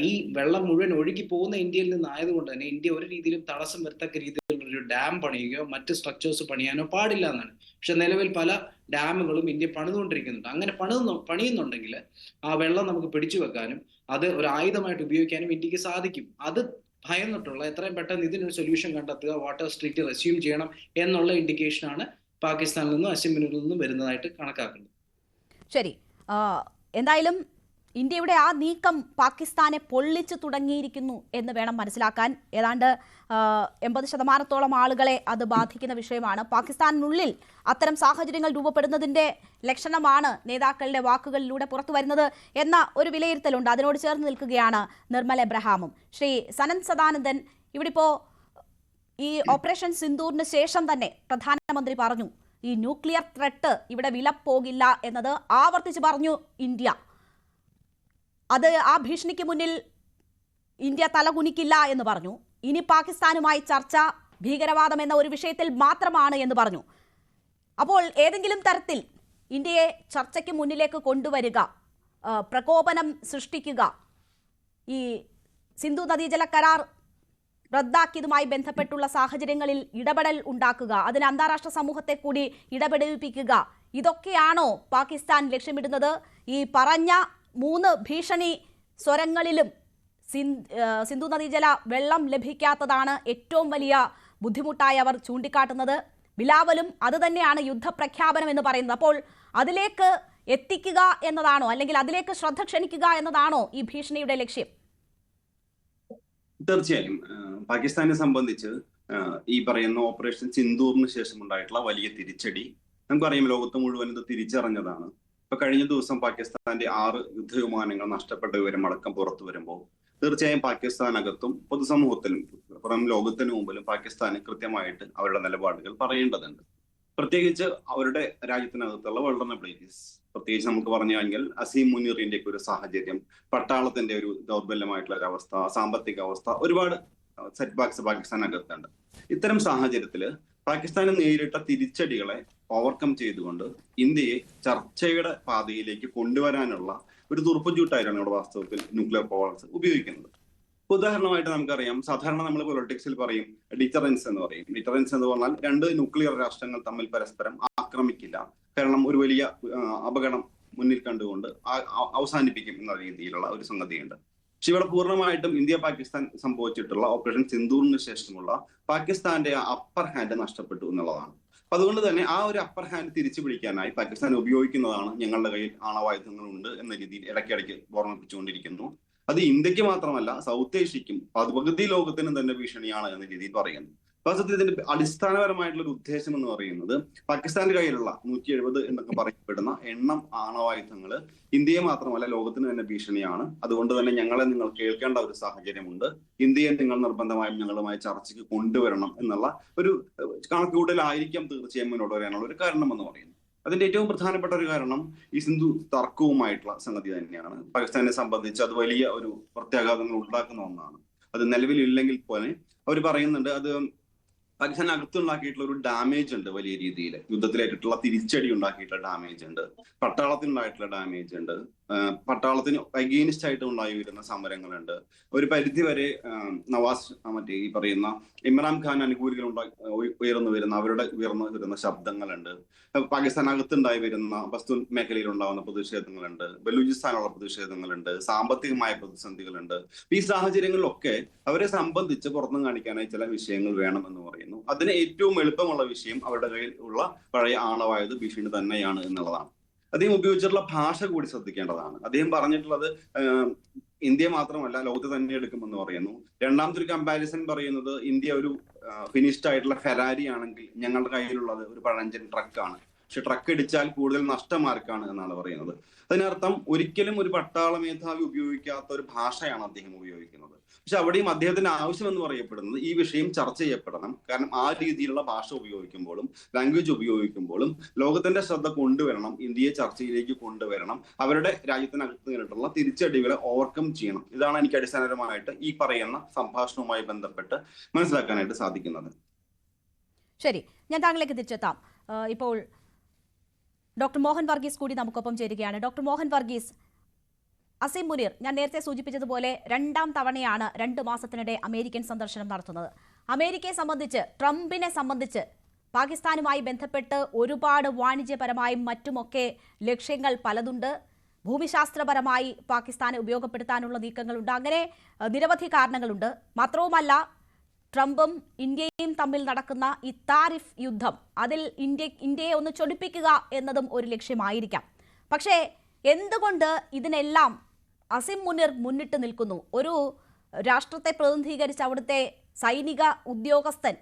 C: ഈ വെള്ളം മുഴുവൻ ഒഴുകി പോകുന്ന ഇന്ത്യയിൽ നിന്നായതുകൊണ്ട് തന്നെ ഇന്ത്യ ഒരു രീതിയിലും തടസ്സം വരത്തക്ക രീതിയിലുള്ള ഒരു ഡാം പണിയുകയോ മറ്റ് സ്ട്രക്ചേഴ്സ് പണിയാനോ പാടില്ല എന്നാണ്. പക്ഷെ നിലവിൽ പല ഡാമുകളും ഇന്ത്യ പണിതുകൊണ്ടിരിക്കുന്നുണ്ട്. അങ്ങനെ പണിയുന്നുണ്ടെങ്കിൽ ആ വെള്ളം നമുക്ക് പിടിച്ചു വെക്കാനും അത് ഒരു ആയുധമായിട്ട് ഉപയോഗിക്കാനും ഇന്ത്യക്ക് സാധിക്കും. അത് ഭയന്നിട്ടുള്ള എത്രയും പെട്ടെന്ന് ഇതിനൊരു സൊല്യൂഷൻ കണ്ടെത്തുക, വാട്ടർ സ്ട്രീറ്റ് റെസ്യൂം ചെയ്യണം എന്നുള്ള ഇൻഡിക്കേഷനാണ് പാകിസ്ഥാനിൽ നിന്നും അസിം മുനീറിൽ നിന്നും വരുന്നതായിട്ട് കണക്കാക്കുന്നത്.
A: ശരി, എന്തായാലും ഇന്ത്യയുടെ ആ നീക്കം പാകിസ്ഥാനെ പൊള്ളിച്ചു തുടങ്ങിയിരിക്കുന്നു എന്ന് വേണം മനസ്സിലാക്കാൻ. ഏതാണ്ട് 80% ആളുകളെ അത് ബാധിക്കുന്ന വിഷയമാണ്. പാകിസ്ഥാനിനുള്ളിൽ അത്തരം സാഹചര്യങ്ങൾ രൂപപ്പെടുന്നതിൻ്റെ ലക്ഷണമാണ് നേതാക്കളുടെ വാക്കുകളിലൂടെ പുറത്തു വരുന്നത് എന്ന ഒരു വിലയിരുത്തലുണ്ട്. അതിനോട് ചേർന്ന് നിൽക്കുകയാണ് നിർമ്മൽ എബ്രഹാമും. ശ്രീ സനന്ദ് സദാനന്ദൻ, ഇവിടെ ഇപ്പോൾ ഈ ഓപ്പറേഷൻ സിന്ദൂറിന് ശേഷം തന്നെ പ്രധാനമന്ത്രി പറഞ്ഞു ഈ ന്യൂക്ലിയർ ത്രെട്ട് ഇവിടെ വിലപ്പോകില്ല എന്നത് ആവർത്തിച്ച് പറഞ്ഞു ഇന്ത്യ. അത് ആ ഭീഷണിക്ക് മുന്നിൽ ഇന്ത്യ തലകുനിക്കില്ല എന്ന് പറഞ്ഞു. ഇനി പാകിസ്ഥാനുമായി ചർച്ച ഭീകരവാദം എന്ന ഒരു വിഷയത്തിൽ മാത്രമാണ് എന്ന് പറഞ്ഞു. അപ്പോൾ ഏതെങ്കിലും തരത്തിൽ ഇന്ത്യയെ ചർച്ചയ്ക്ക് മുന്നിലേക്ക് കൊണ്ടുവരിക, പ്രകോപനം സൃഷ്ടിക്കുക, ഈ സിന്ധു നദീജല കരാർ റദ്ദാക്കിയതുമായി ബന്ധപ്പെട്ടുള്ള സാഹചര്യങ്ങളിൽ ഇടപെടൽ ഉണ്ടാക്കുക, അതിന് അന്താരാഷ്ട്ര സമൂഹത്തെ കൂടി ഇടപെടിപ്പിക്കുക, ഇതൊക്കെയാണോ പാകിസ്ഥാൻ ലക്ഷ്യമിടുന്നത്? ഈ പറഞ്ഞ 3 ഭീഷണി സ്വരങ്ങളിലും സിന്ധു നദീജല വെള്ളം ലഭിക്കാത്തതാണ് ഏറ്റവും വലിയ ബുദ്ധിമുട്ടായി അവർ ചൂണ്ടിക്കാട്ടുന്നത്. ബിലാവലും അത് തന്നെയാണ് യുദ്ധപ്രഖ്യാപനം എന്ന് പറയുന്നത്. അപ്പോൾ അതിലേക്ക് എത്തിക്കുക എന്നതാണോ, അല്ലെങ്കിൽ അതിലേക്ക് ശ്രദ്ധ ക്ഷണിക്കുക എന്നതാണോ ഈ ഭീഷണിയുടെ ലക്ഷ്യം?
D: തീർച്ചയായും പാകിസ്ഥാനെ സംബന്ധിച്ച് ഈ പറയുന്ന ഓപ്പറേഷൻ സിന്ദൂറിന് ശേഷം ഉണ്ടായിട്ടുള്ള വലിയ തിരിച്ചടി നമുക്കറിയാം. ലോകത്ത് മുഴുവൻ ഇത് തിരിച്ചറിഞ്ഞതാണ്. ഇപ്പൊ കഴിഞ്ഞ ദിവസം പാകിസ്ഥാന്റെ 6 യുദ്ധവിമാനങ്ങൾ നഷ്ടപ്പെട്ട വിവരം അടക്കം പുറത്തു വരുമ്പോൾ തീർച്ചയായും പാകിസ്ഥാനകത്തും പൊതുസമൂഹത്തിലും പുറം ലോകത്തിന് മുമ്പിലും പാകിസ്ഥാന് കൃത്യമായിട്ട് അവരുടെ നിലപാടുകൾ പറയേണ്ടതുണ്ട്. പ്രത്യേകിച്ച് അവരുടെ രാജ്യത്തിനകത്തുള്ള വൾണറബിലിറ്റീസ്, പ്രത്യേകിച്ച് നമുക്ക് പറഞ്ഞു കഴിഞ്ഞാൽ അസീം മുനീറിന്റെ ഒക്കെ ഒരു സാഹചര്യം, പട്ടാളത്തിന്റെ ഒരു ദൗർബല്യമായിട്ടുള്ള ഒരു അവസ്ഥ, സാമ്പത്തിക അവസ്ഥ, ഒരുപാട് സെറ്റ് ബാക്സ് പാകിസ്ഥാനകത്തുണ്ട്. ഇത്തരം സാഹചര്യത്തിൽ പാകിസ്ഥാന് നേരിട്ട തിരിച്ചടികളെ ഓവർകം ചെയ്തുകൊണ്ട് ഇന്ത്യയെ ചർച്ചയുടെ പാതയിലേക്ക് കൊണ്ടുവരാനുള്ള ഒരു തുറുപ്പുചൂട്ടായിട്ടാണ് ഇവിടെ വാസ്തവത്തിൽ ന്യൂക്ലിയർ പവേഴ്സ് ഉപയോഗിക്കുന്നത്. ഉദാഹരണമായിട്ട് നമുക്കറിയാം, സാധാരണ നമ്മൾ പൊളിറ്റിക്സിൽ പറയും ഡിറ്ററൻസ് എന്ന് പറയും. ഡിറ്ററൻസ് എന്ന് പറഞ്ഞാൽ രണ്ട് ന്യൂക്ലിയർ രാഷ്ട്രങ്ങൾ തമ്മിൽ പരസ്പരം ആക്രമിക്കില്ല, കാരണം ഒരു വലിയ അപകടം മുന്നിൽ കണ്ടുകൊണ്ട് അവസാനിപ്പിക്കും എന്ന രീതിയിലുള്ള ഒരു സംഗതിയുണ്ട്. പക്ഷെ ഇവിടെ പൂർണ്ണമായിട്ടും ഇന്ത്യ പാകിസ്ഥാൻ സംഭവിച്ചിട്ടുള്ള ഓപ്പറേഷൻ സിന്ദൂറിന് ശേഷമുള്ള പാകിസ്ഥാന്റെ അപ്പർ ഹാൻഡ് നഷ്ടപ്പെട്ടു എന്നുള്ളതാണ്. അപ്പൊ അതുകൊണ്ട് തന്നെ ആ ഒരു അപ്പർ ഹാൻഡ് തിരിച്ചു പിടിക്കാനായി പാകിസ്ഥാൻ ഉപയോഗിക്കുന്നതാണ് ഞങ്ങളുടെ കയ്യിൽ ആണവായുധങ്ങളുണ്ട് എന്ന രീതിയിൽ ഇടയ്ക്കിടയ്ക്ക് ഓർമ്മിപ്പിച്ചുകൊണ്ടിരിക്കുന്നു. അത് ഇന്ത്യക്ക് മാത്രമല്ല സൗത്ത് ഏഷ്യക്കും പകുതി ലോകത്തിനും തന്നെ ഭീഷണിയാണ് എന്ന രീതിയിൽ പറയുന്നു. വാസ്തവത്തിൽ ഇതിന്റെ അടിസ്ഥാനപരമായിട്ടുള്ള ഒരു ഉദ്ദേശം എന്ന് പറയുന്നത് പാകിസ്ഥാന്റെ കയ്യിലുള്ള 170 എന്നൊക്കെ പറയപ്പെടുന്ന എണ്ണം ആണവായുധങ്ങൾ ഇന്ത്യയെ മാത്രമല്ല ലോകത്തിന് തന്നെ ഭീഷണിയാണ്. അതുകൊണ്ട് തന്നെ ഞങ്ങളെ നിങ്ങൾ കേൾക്കേണ്ട ഒരു സാഹചര്യമുണ്ട്, ഇന്ത്യയെ നിങ്ങൾ നിർബന്ധമായും ഞങ്ങളുമായി ചർച്ചയ്ക്ക് കൊണ്ടുവരണം എന്നുള്ള ഒരു കണക്കുകൂട്ടലായിരിക്കാം തീർച്ചയായും മുന്നോട്ട് വരാനുള്ള ഒരു കാരണം എന്ന് പറയുന്നത്. അതിന്റെ ഏറ്റവും പ്രധാനപ്പെട്ട ഒരു കാരണം ഈ സിന്ധു തർക്കവുമായിട്ടുള്ള സംഗതി തന്നെയാണ്. പാകിസ്ഥാനെ സംബന്ധിച്ച് അത് വലിയ ഒരു പ്രത്യാഘാതങ്ങൾ ഉണ്ടാക്കുന്ന ഒന്നാണ്. അത് നിലവിലില്ലെങ്കിൽ പോലെ അവർ പറയുന്നുണ്ട് അത് പാകിസ്ഥാനകത്ത് ഉണ്ടാക്കിയിട്ടുള്ള ഒരു ഡാമേജ് ഉണ്ട്, വലിയ രീതിയിൽ യുദ്ധത്തിലേക്കിട്ടുള്ള തിരിച്ചടി ഉണ്ടാക്കിയിട്ടുള്ള ഡാമേജ് ഉണ്ട്, പട്ടാളത്തിനുണ്ടായിട്ടുള്ള ഡാമേജ് ഉണ്ട്, പട്ടാളത്തിന് അഗെയിൻസ്റ്റ് ആയിട്ട് ഉണ്ടായി വരുന്ന സമരങ്ങളുണ്ട്. ഒരു പരിധി വരെ നവാസ് മറ്റേ ഈ പറയുന്ന ഇമ്രാൻഖാൻ അനുകൂലികൾ ഉയർന്നു വരുന്ന ശബ്ദങ്ങളുണ്ട്. പാകിസ്ഥാനകത്തുണ്ടായി വരുന്ന പസ്തൂൺ മേഖലയിൽ ഉണ്ടാകുന്ന പ്രതിഷേധങ്ങളുണ്ട്, ബലൂചിസ്ഥാനുള്ള പ്രതിഷേധങ്ങളുണ്ട്, സാമ്പത്തികമായ പ്രതിസന്ധികളുണ്ട്. ഈ സാഹചര്യങ്ങളിലൊക്കെ അവരെ സംബന്ധിച്ച് പുറത്തു കാണിക്കാനായി ചില വിഷയങ്ങൾ വേണമെന്ന് പറയുന്നു. അതിന് ഏറ്റവും എളുപ്പമുള്ള വിഷയം അവരുടെ കയ്യിൽ ഉള്ള പഴയ ആണവായുധ ഭീഷണി തന്നെയാണ് എന്നുള്ളതാണ്. അദ്ദേഹം ഉപയോഗിച്ചിട്ടുള്ള ഭാഷ കൂടി ശ്രദ്ധിക്കേണ്ടതാണ്. അദ്ദേഹം പറഞ്ഞിട്ടുള്ളത് ഇന്ത്യ മാത്രമല്ല ലോകത്ത് തന്നെ എടുക്കുമെന്ന് പറയുന്നു. രണ്ടാമത്തെ ഒരു കമ്പാരിസൺ പറയുന്നത് ഇന്ത്യ ഒരു ഫിനിഷ്ഡ് ആയിട്ടുള്ള ഫെരാരി ആണെങ്കിൽ ഞങ്ങളുടെ കയ്യിലുള്ളത് ഒരു പഴഞ്ചൻ ട്രക്കാണ്, പക്ഷെ ട്രക്ക് ഇടിച്ചാൽ കൂടുതൽ നഷ്ടം ആർക്കാണ് എന്നാണ് പറയുന്നത്. അതിനർത്ഥം ഒരിക്കലും ഒരു പട്ടാള മേധാവി ഉപയോഗിക്കാത്ത ഒരു ഭാഷയാണ് അദ്ദേഹം ഉപയോഗിക്കുന്നത്. പക്ഷെ അവിടെയും അദ്ദേഹത്തിന്റെ ആവശ്യം എന്ന് പറയപ്പെടുന്നത് ഈ വിഷയം ചർച്ച ചെയ്യപ്പെടണം. കാരണം ആ രീതിയിലുള്ള ഭാഷ ഉപയോഗിക്കുമ്പോഴും ലാംഗ്വേജ് ഉപയോഗിക്കുമ്പോഴും ലോകത്തിന്റെ ശ്രദ്ധ കൊണ്ടുവരണം, ഇന്ത്യയെ ചർച്ചയിലേക്ക് കൊണ്ടുവരണം, അവരുടെ രാജ്യത്തിനകത്ത് നേരിട്ടുള്ള തിരിച്ചടികളെ ഓവർകം ചെയ്യണം. ഇതാണ് എനിക്ക് അടിസ്ഥാനപരമായിട്ട് ഈ പറയുന്ന സംഭാഷണവുമായി ബന്ധപ്പെട്ട് മനസ്സിലാക്കാനായിട്ട് സാധിക്കുന്നത്.
A: ശരി, ഞാൻ താങ്കളിലേക്ക് തിരിച്ചെത്താം. ഇപ്പോൾ ഡോക്ടർ മോഹൻ വർഗീസ് കൂടി നമുക്കൊപ്പം ചേരുകയാണ്. ഡോക്ടർ മോഹൻ വർഗീസ്, അസീം മുനീർ ഞാൻ നേരത്തെ സൂചിപ്പിച്ചതുപോലെ 2ാം തവണയാണ് 2 മാസത്തിനിടെ അമേരിക്കൻ സന്ദർശനം നടത്തുന്നത്. അമേരിക്കയെ സംബന്ധിച്ച്, ട്രംപിനെ സംബന്ധിച്ച് പാകിസ്ഥാനുമായി ബന്ധപ്പെട്ട് ഒരുപാട് വാണിജ്യപരമായും മറ്റുമൊക്കെ ലക്ഷ്യങ്ങൾ പലതുണ്ട്. ഭൂമിശാസ്ത്രപരമായി പാകിസ്ഥാനെ ഉപയോഗപ്പെടുത്താനുള്ള നീക്കങ്ങളുണ്ട്. അങ്ങനെ നിരവധി കാരണങ്ങളുണ്ട്. മാത്രവുമല്ല, ട്രംപും ഇന്ത്യയും തമ്മിൽ നടക്കുന്ന ഈ താരിഫ് യുദ്ധം, അതിൽ ഇന്ത്യയെ ഒന്ന് ചൊടിപ്പിക്കുക എന്നതും ഒരു ലക്ഷ്യമായിരിക്കാം. പക്ഷേ എന്തുകൊണ്ട് ഇതിനെല്ലാം അസീം മുനീർ മുന്നിട്ട് നിൽക്കുന്നു? ഒരു രാഷ്ട്രത്തെ പ്രതിനിധീകരിച്ച് അവിടുത്തെ സൈനിക ഉദ്യോഗസ്ഥൻ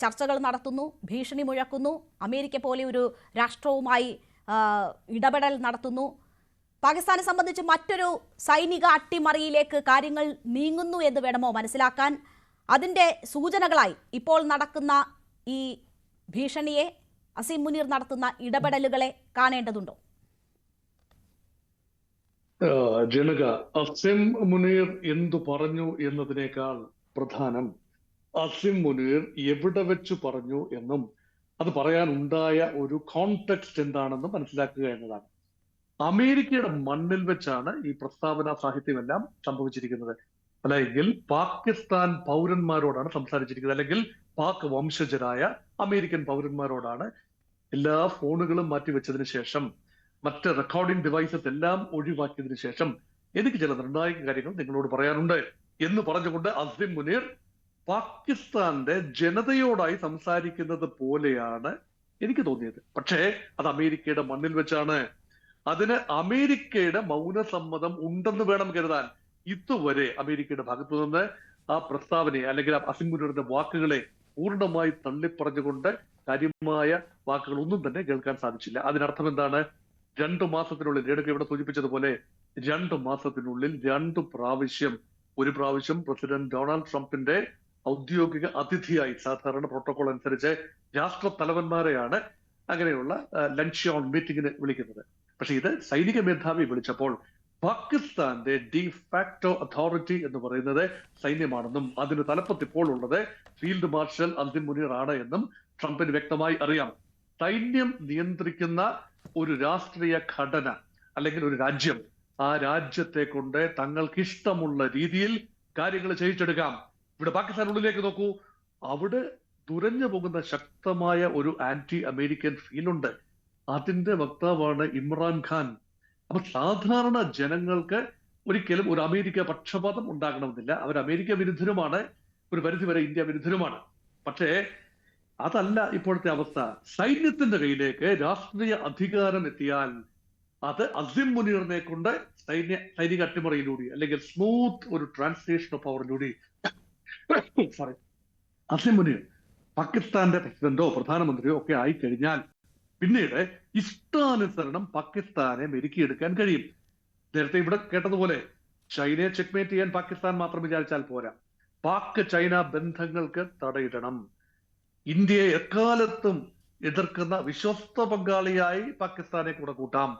A: ചർച്ചകൾ നടത്തുന്നു, ഭീഷണി മുഴക്കുന്നു, അമേരിക്ക പോലെ ഒരു രാഷ്ട്രവുമായി ഇടപെടൽ നടത്തുന്നു. പാകിസ്ഥാനെ സംബന്ധിച്ച് മറ്റൊരു സൈനിക അട്ടിമറിയിലേക്ക് കാര്യങ്ങൾ നീങ്ങുന്നു എന്ന് വേണമോ മനസ്സിലാക്കാൻ? അതിൻ്റെ സൂചനകളായി ഇപ്പോൾ നടക്കുന്ന ഈ ഭീഷണിയെ, അസീം മുനീർ നടത്തുന്ന ഇടപെടലുകളെ കാണേണ്ടതുണ്ടോ?
E: ജനക, അസീം മുനീർ എന്തു പറഞ്ഞു എന്നതിനേക്കാൾ പ്രധാനം അസീം മുനീർ എവിടെ വെച്ച് പറഞ്ഞു എന്നും അത് പറയാനുണ്ടായ ഒരു കോണ്ടെക്സ്റ്റ് എന്താണെന്നും മനസ്സിലാക്കുക എന്നതാണ്. അമേരിക്കയുടെ മണ്ണിൽ വെച്ചാണ് ഈ പ്രസ്താവന സാഹിത്യമെല്ലാം സംഭവിച്ചിരിക്കുന്നത്. അല്ലെങ്കിൽ പാകിസ്ഥാൻ പൗരന്മാരോടാണ് സംസാരിച്ചിരിക്കുന്നത്, അല്ലെങ്കിൽ പാക് വംശജരായ അമേരിക്കൻ പൗരന്മാരോടാണ്. എല്ലാ ഫോണുകളും മാറ്റിവെച്ചതിന് ശേഷം, മറ്റ് റെക്കോർഡിംഗ് ഡിവൈസസ് എല്ലാം ഒഴിവാക്കിയതിനു ശേഷം എനിക്ക് ചില നിർണായക കാര്യങ്ങൾ നിങ്ങളോട് പറയാനുണ്ട് എന്ന് പറഞ്ഞുകൊണ്ട് അസീം മുനീർ പാകിസ്ഥാന്റെ ജനതയോടായി സംസാരിക്കുന്നത് പോലെയാണ് എനിക്ക് തോന്നിയത്. പക്ഷേ അത് അമേരിക്കയുടെ മണ്ണിൽ വെച്ചാണ്. അതിന് അമേരിക്കയുടെ മൗനസമ്മതം ഉണ്ടെന്ന് വേണം കരുതാൻ. ഇതുവരെ അമേരിക്കയുടെ ഭാഗത്തു നിന്ന് ആ പ്രസ്താവനയെ അല്ലെങ്കിൽ അസീം മുനീറിന്റെ വാക്കുകളെ പൂർണ്ണമായി തള്ളിപ്പറഞ്ഞുകൊണ്ട് കാര്യമായ വാക്കുകൾ ഒന്നും തന്നെ കേൾക്കാൻ സാധിച്ചില്ല. അതിനർത്ഥം എന്താണ്? 2 മാസത്തിനുള്ളിൽ, ഇവിടെ സൂചിപ്പിച്ചതുപോലെ 2 മാസത്തിനുള്ളിൽ 2 പ്രാവശ്യം ഒരു പ്രാവശ്യം പ്രസിഡന്റ് ഡൊണാൾഡ് ട്രംപിന്റെ ഔദ്യോഗിക അതിഥിയായി സാധാരണ പ്രോട്ടോകോൾ അനുസരിച്ച് രാഷ്ട്ര തലവന്മാരെയാണ് അങ്ങനെയുള്ള ലഞ്ച് മീറ്റിംഗിന് വിളിക്കുന്നത്. പക്ഷെ ഇത് സൈനിക മേധാവി വിളിച്ചപ്പോൾ പാകിസ്ഥാന്റെ ഡിഫാക്ടോ അതോറിറ്റി എന്ന് പറയുന്നത് സൈന്യമാണെന്നും അതിന് തലപ്പത്ത് ഇപ്പോൾ ഉള്ളത് ഫീൽഡ് മാർഷൽ അസിം മുനീർ ആണ് എന്നും ട്രംപിന് വ്യക്തമായി അറിയാം. സൈന്യം നിയന്ത്രിക്കുന്ന ഒരു രാഷ്ട്രീയ ഘടന അല്ലെങ്കിൽ ഒരു രാജ്യം, ആ രാജ്യത്തെ കൊണ്ട് തങ്ങൾക്ക് ഇഷ്ടമുള്ള രീതിയിൽ കാര്യങ്ങൾ ചെയ്യിച്ചെടുക്കാം. ഇവിടെ പാകിസ്ഥാനുള്ളിലേക്ക് നോക്കൂ, അവിടെ തുരഞ്ഞു പോകുന്ന ശക്തമായ ഒരു ആന്റി അമേരിക്കൻ ഫീലുണ്ട്. അതിന്റെ വക്താവാണ് ഇമ്രാൻഖാൻ. അപ്പൊ സാധാരണ ജനങ്ങൾക്ക് ഒരിക്കലും ഒരു അമേരിക്ക പക്ഷപാതം ഉണ്ടാകണമെന്നില്ല. അവർ അമേരിക്ക വിരുദ്ധരുമാണ്, ഒരു പരിധിവരെ ഇന്ത്യ വിരുദ്ധരുമാണ്. പക്ഷേ അതല്ല ഇപ്പോഴത്തെ അവസ്ഥ. സൈന്യത്തിന്റെ കയ്യിലേക്ക് രാഷ്ട്രീയ അധികാരം എത്തിയാൽ അത് അസിം മുനീറിനെ കൊണ്ട് സൈനിക അട്ടിമറിയിലൂടെ അല്ലെങ്കിൽ സ്മൂത്ത് ഒരു ട്രാൻസ്ലേഷൻ ഓഫ് പവറിലൂടെ സോറി അസിം മുനീർ പാകിസ്ഥാന്റെ പ്രസിഡന്റോ പ്രധാനമന്ത്രിയോ ഒക്കെ ആയിക്കഴിഞ്ഞാൽ പിന്നീട് ഇഷ്ടാനുസരണം പാകിസ്ഥാനെ മെരുക്കിയെടുക്കാൻ കഴിയും. നേരത്തെ ഇവിടെ കേട്ടതുപോലെ ചൈനയെ ചെക്ക്മേറ്റ് ചെയ്യാൻ പാകിസ്ഥാൻ മാത്രം വിചാരിച്ചാൽ പോരാ, പാക് ചൈന ബന്ധങ്ങൾക്ക് തടയിടണം. ഇന്ത്യയെ എക്കാലത്തും എതിർക്കുന്ന വിശ്വസ്ത പങ്കാളിയായി പാകിസ്ഥാനെ കൂടെ കൂട്ടാം.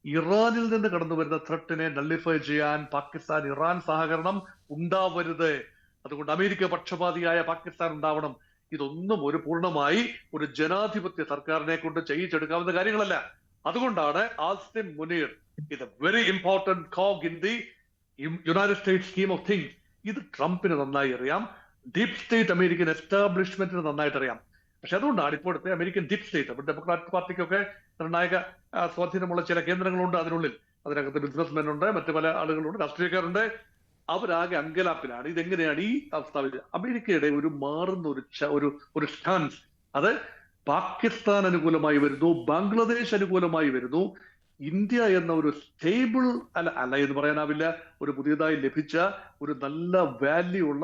E: ഇറാനിൽ നിന്ന് കടന്നു വരുന്ന ത്രെട്ടിനെ നള്ളിഫൈ ചെയ്യാൻ പാകിസ്ഥാൻ ഇറാൻ സഹകരണം ഉണ്ടാവരുത്. അതുകൊണ്ട് അമേരിക്ക പക്ഷപാതിയായ പാകിസ്ഥാൻ ഉണ്ടാവണം. ഇതൊന്നും ഒരു പൂർണ്ണമായി ഒരു ജനാധിപത്യ സർക്കാരിനെ കൊണ്ട് ചെയ്യിച്ചെടുക്കാവുന്ന കാര്യങ്ങളല്ല. അതുകൊണ്ടാണ് ആസിം മുനീർ ഇത് very important cog in the United States scheme of things. ഇത് ട്രംപിന് നന്നായി അറിയാം, ഡീപ് സ്റ്റേറ്റ് അമേരിക്കൻ എസ്റ്റാബ്ലിഷ്മെന്റിന് നന്നായിട്ട് അറിയാം. പക്ഷെ അതുകൊണ്ടാണ് ഇപ്പോഴത്തെ അമേരിക്കൻ ഡീപ് സ്റ്റേറ്റ്, അപ്പോൾ ഡെമോക്രാറ്റിക് പാർട്ടിക്കൊക്കെ നിർണായക സ്വാധീനമുള്ള ചില കേന്ദ്രങ്ങളുണ്ട് അതിനുള്ളിൽ. അതിനകത്ത് ബിസിനസ്മെൻ ഉണ്ട്, മറ്റു പല ആളുകളുണ്ട്, രാഷ്ട്രീയക്കാരുണ്ട്. അവരാകെ അങ്കലാപ്പിലാണ്. ഇതെങ്ങനെയാണ് ഈ അവസ്ഥ? അമേരിക്കയുടെ ഒരു മാറുന്ന ഒരു സ്റ്റാൻസ് അത് പാകിസ്ഥാൻ അനുകൂലമായി വരുന്നു, ബംഗ്ലാദേശ് അനുകൂലമായി വരുന്നു. ഇന്ത്യ എന്ന ഒരു സ്റ്റേബിൾ അല്ല എന്ന് പറയാനാവില്ല, ഒരു പുതിയതായി ലഭിച്ച ഒരു നല്ല വാല്യൂ ഉള്ള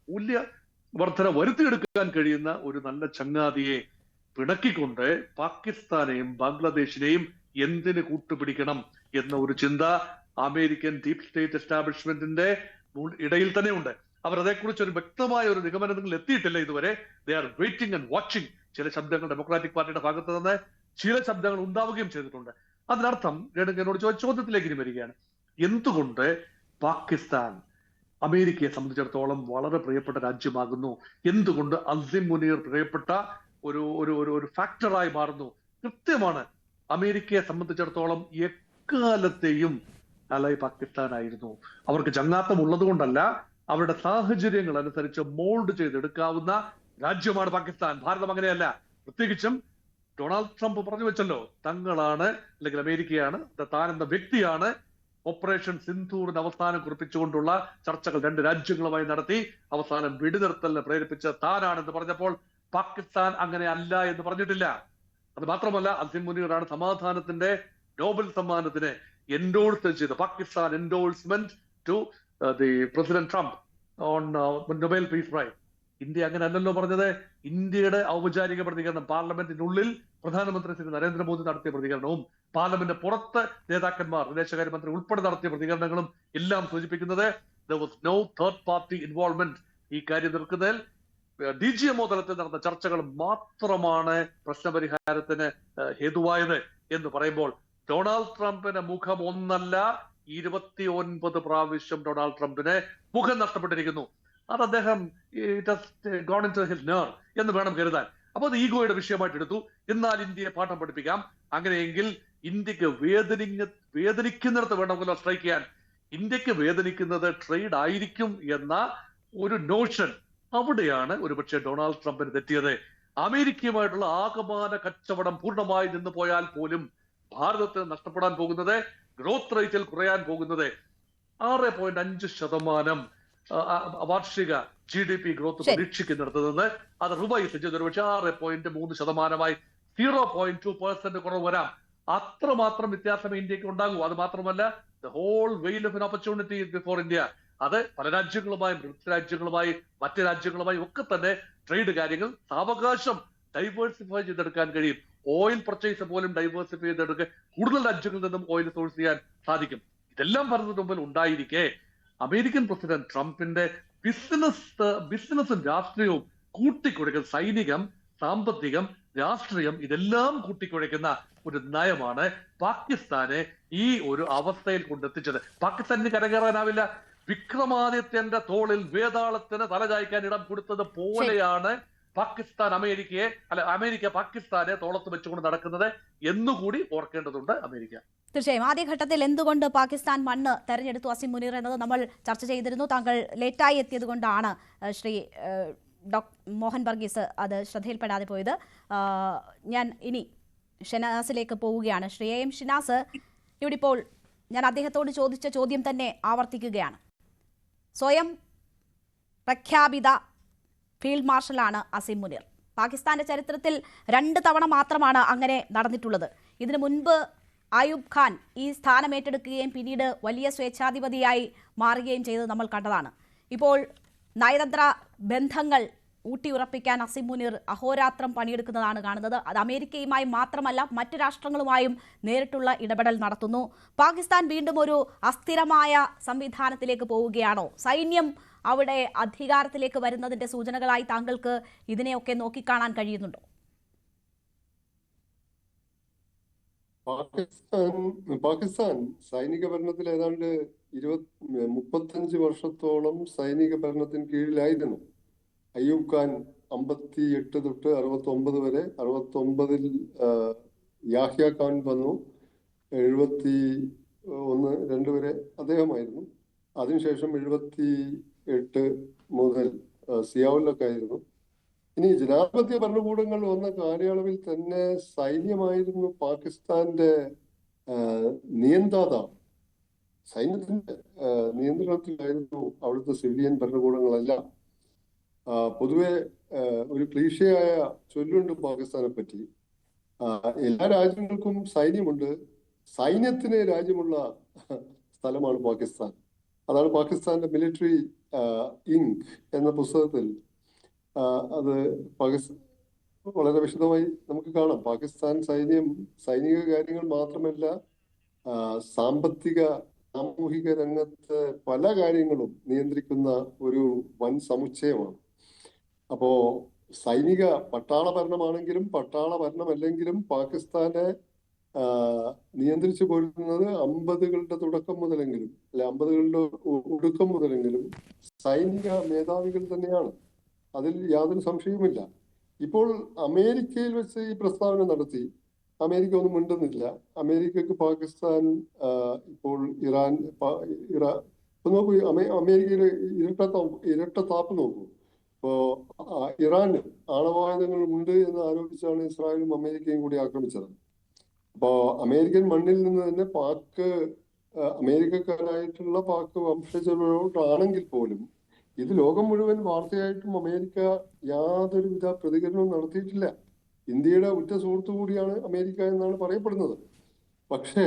E: മൂല്യവർദ്ധന വരുത്തിയെടുക്കാൻ കഴിയുന്ന ഒരു നല്ല ചങ്ങാതിയെ പിണക്കിക്കൊണ്ട് പാകിസ്ഥാനെയും ബംഗ്ലാദേശിനെയും എന്തിന് കൂട്ടുപിടിക്കണം എന്ന ഒരു ചിന്ത അമേരിക്കൻ ഡീപ് സ്റ്റേറ്റ് എസ്റ്റാബ്ലിഷ്മെന്റിന്റെ ഇടയിൽ തന്നെ ഉണ്ട്. അവർ അതേക്കുറിച്ച് ഒരു വ്യക്തമായ ഒരു നിഗമനത്തിൽ എത്തിയിട്ടില്ല ഇതുവരെ. They are waiting and watching. ചില ശബ്ദങ്ങൾ ഡെമോക്രാറ്റിക് പാർട്ടിയുടെ ഭാഗത്ത് നിന്ന് ചില ശബ്ദങ്ങൾ ഉണ്ടാവുകയും ചെയ്തിട്ടുണ്ട്. അതിനർത്ഥം എന്നോട് ചോദ്യത്തിലേക്ക് ഇനി വരികയാണ്, എന്തുകൊണ്ട് പാകിസ്ഥാൻ അമേരിക്കയെ സംബന്ധിച്ചിടത്തോളം വളരെ പ്രിയപ്പെട്ട രാജ്യമാകുന്നു? എന്തുകൊണ്ട് അസിം മുനീർ പ്രിയപ്പെട്ട ഒരു ഫാക്ടറായി മാറുന്നു? കൃത്യമാണ്, അമേരിക്കയെ സംബന്ധിച്ചിടത്തോളം എക്കാലത്തെയും അലായി പാകിസ്ഥാനായിരുന്നു. അവർക്ക് ചങ്ങാത്തം ഉള്ളത് കൊണ്ടല്ല, അവരുടെ സാഹചര്യങ്ങൾ അനുസരിച്ച് മോൾഡ് ചെയ്തെടുക്കാവുന്ന രാജ്യമാണ് പാകിസ്ഥാൻ. ഭാരതം അങ്ങനെയല്ല. പ്രത്യേകിച്ചും ഡൊണാൾഡ് ട്രംപ് പറഞ്ഞു വെച്ചല്ലോ, തങ്ങളാണ് അല്ലെങ്കിൽ അമേരിക്കയാണ്, താൻ എന്ന വ്യക്തിയാണ് ഓപ്പറേഷൻ സിന്ധൂറിന് അവസാനം കുറിപ്പിച്ചുകൊണ്ടുള്ള ചർച്ചകൾ രണ്ട് രാജ്യങ്ങളുമായി നടത്തി അവസാനം വെടിനിർത്തലിനെ പ്രേരിപ്പിച്ച താനാണെന്ന് പറഞ്ഞപ്പോൾ പാകിസ്ഥാൻ അങ്ങനെ അല്ല എന്ന് പറഞ്ഞിട്ടില്ല. അത് മാത്രമല്ല, അസിം മുനീറാണ് സമാധാനത്തിന്റെ നോബൽ സമ്മാനത്തിന് എൻഡോഴ്സ് ചെയ്ത് Pakistan endorsement to the president Trump on Nobel peace prize. India അങ്ങനെ അല്ലല്ലോ പറഞ്ഞത്. ഇന്ത്യയുടെ ഔപചാരിക പ്രതികരണം പാർലമെന്റിനുള്ളിൽ പ്രധാനമന്ത്രി ശ്രീ നരേന്ദ്രമോദി നടത്തിയ പ്രതികരണവും പാർലമെന്റ് പുറത്ത് നേതാക്കന്മാർ വിദേശകാര്യമന്ത്രി ഉൾപ്പെടെ നടത്തിയ പ്രതികരണങ്ങളും എല്ലാം സൂചിപ്പിക്കുന്നത് there was no third party involvement. ഈ കാര്യം നിൽക്കുന്നതിൽ DGMO തലത്തിൽ നടന്ന ചർച്ചകൾ മാത്രമാണ് പ്രശ്നപരിഹാരത്തിന് ഹേതുവായത് എന്ന് പറയുമ്പോൾ ഡൊണാൾഡ് ട്രംപിന്റെ മുഖം ഒന്നല്ല 29 പ്രാവശ്യം ഡൊണാൾഡ് ട്രംപിന് മുഖം നഷ്ടപ്പെട്ടിരിക്കുന്നു. അത് അദ്ദേഹം gone into his nerve എന്ന് വേണം കരുതാൻ. അപ്പൊ അത് ഈഗോയുടെ വിഷയമായിട്ട് എടുത്തു. എന്നാൽ ഇന്ത്യയെ പാഠം പഠിപ്പിക്കാം. അങ്ങനെയെങ്കിൽ ഇന്ത്യക്ക് വേദനിക്കുന്നിടത്ത് വേണമെങ്കിലും സ്ട്രൈക്ക് ചെയ്യാൻ. ഇന്ത്യക്ക് വേദനിക്കുന്നത് ട്രേഡ് ആയിരിക്കും എന്ന ഒരു നോഷൻ അവിടെയാണ് ഒരുപക്ഷെ ഡൊണാൾഡ് ട്രംപിന് തെറ്റിയത്. അമേരിക്കയുമായിട്ടുള്ള ആകമാന കച്ചവടം പൂർണ്ണമായി നിന്നു പോയാൽ പോലും ഭാരതത്തിന് നഷ്ടപ്പെടാൻ പോകുന്നത്, ഗ്രോത്ത് റേറ്റിൽ കുറയാൻ പോകുന്നത് 6.5% വാർഷിക GDP ഗ്രോത്ത് പ്രതീക്ഷിക്കുന്നിടത്ത് നിന്ന് അത് റിവൈസ് ചെയ്ത് ഒരുപക്ഷെ 6.3%, 0.2% കുറവ് വരാം. അത്രമാത്രം വ്യത്യാസം ഇന്ത്യക്ക് ഉണ്ടാകൂ. അത് മാത്രമല്ല, the whole whale of an opportunity before India. അത് പല രാജ്യങ്ങളുമായി, ബ്രിക്സ് രാജ്യങ്ങളുമായി, മറ്റ് രാജ്യങ്ങളുമായി ഒക്കെ തന്നെ ട്രേഡ് കാര്യങ്ങൾ സാവകാശം ഡൈവേഴ്സിഫൈ ചെയ്തെടുക്കാൻ കഴിയും. ഓയിൽ പർച്ചേസ് പോലും ഡൈവേഴ്സിഫൈ ചെയ്തെടുക്കുക, കൂടുതൽ രാജ്യങ്ങളിൽ നിന്നും ഓയിൽ സോഴ്സ് ചെയ്യാൻ സാധിക്കും. ഇതെല്ലാം ഭാരതത്തിന് മുമ്പിൽ ഉണ്ടായിരിക്കെ അമേരിക്കൻ പ്രസിഡന്റ് ട്രംപിന്റെ ബിസിനസ്സും രാഷ്ട്രീയവും കൂട്ടിക്കുഴയ്ക്കുന്ന സൈനികം, സാമ്പത്തികം, രാഷ്ട്രീയം ഇതെല്ലാം കൂട്ടിക്കുഴയ്ക്കുന്ന ഒരു നയമാണ് പാകിസ്ഥാനെ ഈ ഒരു അവസ്ഥയിൽ കൊണ്ടെത്തിച്ചത്. പാകിസ്ഥാനിന് കരകയറാനാവില്ല. വിക്രമാദിത്യന്റെ തോളിൽ വേതാളത്തിന് തലചായ്ക്കാൻ ഇടം കൊടുത്തത് പോലെയാണ് പാകിസ്ഥാൻ അമേരിക്ക പാകിസ്ഥാനെ തോളത്ത് വെച്ചുകൊണ്ട് നടക്കുന്നത് എന്നുകൂടി ഓർക്കേണ്ടതുണ്ട് അമേരിക്ക.
A: തീർച്ചയായും ആദ്യഘട്ടത്തിൽ എന്തുകൊണ്ട് പാകിസ്ഥാൻ മണ്ണ് തെരഞ്ഞെടുത്തു അസീം മുനീർ എന്നത് നമ്മൾ ചർച്ച ചെയ്തിരുന്നു. താങ്കൾ ലേറ്റായി എത്തിയത് കൊണ്ടാണ് ശ്രീ മോഹൻ വർഗീസ് അത് ശ്രദ്ധയിൽപ്പെടാതെ പോയത്. ഞാൻ ഇനി ഷിനാസിലേക്ക് പോവുകയാണ്. ശ്രീ എം ഷിനാസ്, ഇവിടെ ഇപ്പോൾ ഞാൻ അദ്ദേഹത്തോട് ചോദിച്ച ചോദ്യം തന്നെ ആവർത്തിക്കുകയാണ്. സ്വയം പ്രഖ്യാപിത ഫീൽഡ് മാർഷലാണ് അസീം മുനീർ. പാകിസ്ഥാന്റെ ചരിത്രത്തിൽ 2 തവണ മാത്രമാണ് അങ്ങനെ നടന്നിട്ടുള്ളത്. ഇതിനു മുൻപ് അയൂബ് ഖാൻ ഈ സ്ഥാനം ഏറ്റെടുക്കുകയും പിന്നീട് വലിയ സ്വേച്ഛാധിപതിയായി മാറുകയും ചെയ്തത് നമ്മൾ കണ്ടതാണ്. ഇപ്പോൾ നയതന്ത്ര ബന്ധങ്ങൾ ഊട്ടിയുറപ്പിക്കാൻ അസീം മുനീർ അഹോരാത്രം പണിയെടുക്കുന്നതാണ് കാണുന്നത്. അത് അമേരിക്കയുമായി മാത്രമല്ല മറ്റു രാഷ്ട്രങ്ങളുമായും നേരിട്ടുള്ള ഇടപെടൽ നടത്തുന്നു. പാകിസ്ഥാൻ വീണ്ടും ഒരു അസ്ഥിരമായ സംവിധാനത്തിലേക്ക് പോവുകയാണോ? സൈന്യം അവിടെ അധികാരത്തിലേക്ക് വരുന്നതിന്റെ സൂചനകളായി താങ്കൾക്ക് ഇതിനെയൊക്കെ നോക്കിക്കാണാൻ കഴിയുന്നുണ്ടോ?
B: പാകിസ്ഥാൻ സൈനിക ഭരണത്തിൽ ഏതാണ്ട് 35 വർഷത്തോളം സൈനിക ഭരണത്തിന് കീഴിലായിരുന്നു. അയ്യൂബ് ഖാൻ 58 തൊട്ട് 69 വരെ. 69-ൽ യാഹ്യ ഖാൻ വന്നു. 71-2 വരെ അദ്ദേഹമായിരുന്നു. അതിനുശേഷം 78 മുതൽ സിയാവുല്ലൊക്കെ ആയിരുന്നു. ഇനി ജനാധിപത്യ ഭരണകൂടങ്ങൾ വന്ന കാലയളവിൽ തന്നെ സൈന്യമായിരുന്നു പാകിസ്ഥാന്റെ നിയന്ത്രാതാവ്. സൈന്യത്തിന്റെ നിയന്ത്രണത്തിലായിരുന്നു അവിടുത്തെ സിവിലിയൻ ഭരണകൂടങ്ങളെല്ലാം. പൊതുവെ ഒരു ക്ലീശയായ ചൊല്ലുണ്ട് പാകിസ്ഥാനെ പറ്റി. എല്ലാ രാജ്യങ്ങൾക്കും സൈന്യമുണ്ട്, സൈന്യത്തിന് രാജ്യമുള്ള സ്ഥലമാണ് പാകിസ്ഥാൻ. അതാണ് പാകിസ്ഥാന്റെ മിലിറ്ററി ഇങ്ക് എന്ന പുസ്തകത്തിൽ അത് വളരെ വിശദമായി നമുക്ക് കാണാം. പാകിസ്ഥാൻ സൈനിക കാര്യങ്ങൾ മാത്രമല്ല, സാമ്പത്തിക സാമൂഹിക രംഗത്ത് പല കാര്യങ്ങളും നിയന്ത്രിക്കുന്ന ഒരു വൻ സമുച്ചയമാണ്. അപ്പോ സൈനിക പട്ടാള ഭരണമാണെങ്കിലും പട്ടാള ഭരണമല്ലെങ്കിലും പാകിസ്ഥാനെ നിയന്ത്രിച്ചു പോരുന്നത് 50കളുടെ തുടക്കം മുതലെങ്കിലും അല്ലെ 50കളുടെ ഒടുക്കം മുതലെങ്കിലും സൈനിക മേധാവികൾ തന്നെയാണ്. അതിൽ യാതൊരു സംശയവുമില്ല. ഇപ്പോൾ അമേരിക്കയിൽ വെച്ച് ഈ പ്രസ്താവന നടത്തി. അമേരിക്ക ഒന്നും മിണ്ടുന്നില്ല. അമേരിക്കക്ക് പാകിസ്ഥാൻ ഇപ്പോൾ ഇറാൻ നോക്കൂ, അമേരിക്കയിലെ ഇരട്ടത്താപ്പ് നോക്കൂ. ഇപ്പോ ഇറാന് ആണവായുധങ്ങൾ ഉണ്ട് എന്ന് ആരോപിച്ചാണ് ഇസ്രായേലും അമേരിക്കയും കൂടി ആക്രമിച്ചത്. അപ്പോ അമേരിക്കൻ മണ്ണിൽ നിന്ന് തന്നെ അമേരിക്കക്കാരായിട്ടുള്ള പാക് വംശജരോടാണെങ്കിൽ പോലും ഇത് ലോകം മുഴുവൻ വാർത്തയായിട്ടും അമേരിക്ക യാതൊരുവിധ പ്രതികരണവും നടത്തിയിട്ടില്ല. ഇന്ത്യയുടെ ഉറ്റ സുഹൃത്തു കൂടിയാണ് അമേരിക്ക എന്നാണ് പറയപ്പെടുന്നത്. പക്ഷേ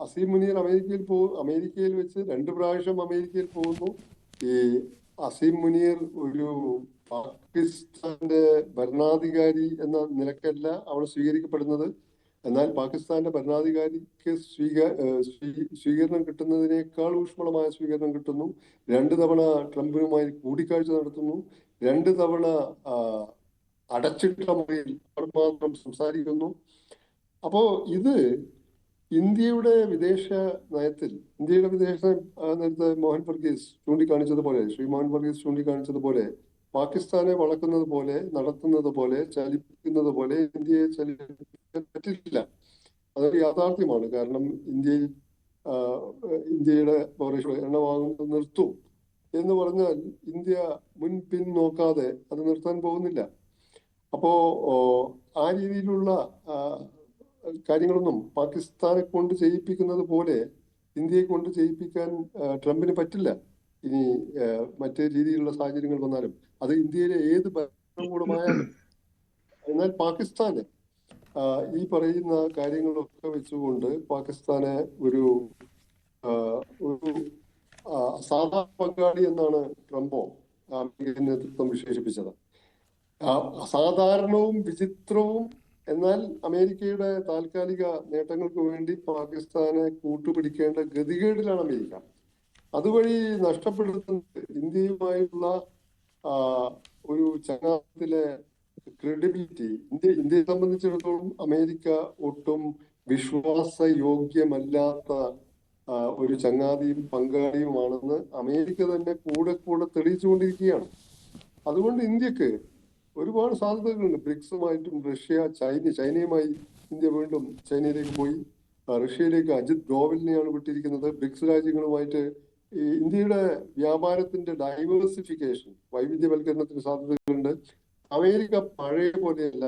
B: അസീം മുനീർ അമേരിക്കയിൽ വെച്ച് 2 പ്രാവശ്യം അമേരിക്കയിൽ പോകുന്നു. ഈ അസീം മുനീർ ഒരു പാകിസ്ഥാന്റെ ഭരണാധികാരി എന്ന നിലക്കല്ല അവിടെ സ്വീകരിക്കപ്പെടുന്നത്. എന്നാൽ പാകിസ്ഥാന്റെ ഭരണാധികാരിക്ക് സ്വീകരണം കിട്ടുന്നതിനേക്കാൾ ഊഷ്മളമായ സ്വീകരണം കിട്ടുന്നു. 2 തവണ ട്രംപുമായി കൂടിക്കാഴ്ച നടത്തുന്നു. 2 തവണ അടച്ചിട്ട മുറിയിൽ മാത്രം സംസാരിക്കുന്നു. അപ്പോ ഇത് ഇന്ത്യയുടെ വിദേശ നയത്തിൽ നേരത്തെ മോഹൻ വർഗീസ് ചൂണ്ടിക്കാണിച്ചതുപോലെ, ശ്രീ മോഹൻ വർഗീസ് ചൂണ്ടിക്കാണിച്ചതുപോലെ പാകിസ്ഥാനെ വളക്കുന്നത് പോലെ, നടത്തുന്നത് പോലെ, ചലിപ്പിക്കുന്നത് പോലെ ഇന്ത്യയെ ചലിപ്പിക്കാൻ പറ്റില്ല. അതൊരു യാഥാർത്ഥ്യമാണ്. കാരണം ഇന്ത്യയുടെ എണ്ണ വാങ്ങുന്നത് നിർത്തും എന്ന് പറഞ്ഞാൽ ഇന്ത്യ മുൻപിൻ നോക്കാതെ അത് നിർത്താൻ പോകുന്നില്ല. അപ്പോ ആ രീതിയിലുള്ള കാര്യങ്ങളൊന്നും പാകിസ്ഥാനെ കൊണ്ട് ചെയ്യിപ്പിക്കുന്നത് പോലെ ഇന്ത്യയെ കൊണ്ട് ചെയ്യിപ്പിക്കാൻ ട്രംപിന് പറ്റില്ല. ഇനി മറ്റു രീതിയിലുള്ള സാഹചര്യങ്ങൾ വന്നാലും അത് ഇന്ത്യയിലെ ഏത് ഭരണകൂടമായാലും. എന്നാൽ പാകിസ്ഥാന് ഈ പറയുന്ന കാര്യങ്ങളൊക്കെ വെച്ചുകൊണ്ട് പാകിസ്ഥാനെ ഒരു സാധാരണ പങ്കാളി എന്നാണ് ട്രംപോ അമേരിക്കൻ നേതൃത്വം വിശേഷിപ്പിച്ചത്. അസാധാരണവും വിചിത്രവും എന്നാൽ അമേരിക്കയുടെ താൽക്കാലിക നേട്ടങ്ങൾക്ക് വേണ്ടി പാകിസ്ഥാനെ കൂട്ടുപിടിക്കേണ്ട ഗതികേടിലാണ് അമേരിക്ക. അതുവഴി നഷ്ടപ്പെടുത്തുന്നത് ഇന്ത്യയുമായുള്ള ഒരു ചങ്ങാത്തത്തിലെ ക്രെഡിബിലിറ്റി. ഇന്ത്യയെ സംബന്ധിച്ചിടത്തോളം അമേരിക്ക ഒട്ടും വിശ്വാസയോഗ്യമല്ലാത്ത ഒരു ചങ്ങാതിയും പങ്കാളിയുമാണെന്ന് അമേരിക്ക തന്നെ കൂടെ കൂടെ തെളിയിച്ചുകൊണ്ടിരിക്കുകയാണ്. അതുകൊണ്ട് ഇന്ത്യക്ക് ഒരുപാട് സാധ്യതകളുണ്ട്. ബ്രിക്സുമായിട്ടും റഷ്യ, ചൈനയുമായി ഇന്ത്യ വീണ്ടും ചൈനയിലേക്ക് പോയി. റഷ്യയിലേക്ക് അജിത് ഡോവലിനെയാണ് വിട്ടിരിക്കുന്നത്. ബ്രിക്സ് രാജ്യങ്ങളുമായിട്ട് ഈ ഇന്ത്യയുടെ വ്യാപാരത്തിന്റെ ഡൈവേഴ്സിഫിക്കേഷൻ, വൈവിധ്യവൽക്കരണത്തിന് സാധ്യതകളുണ്ട്. അമേരിക്ക പഴയ പോലെയല്ല.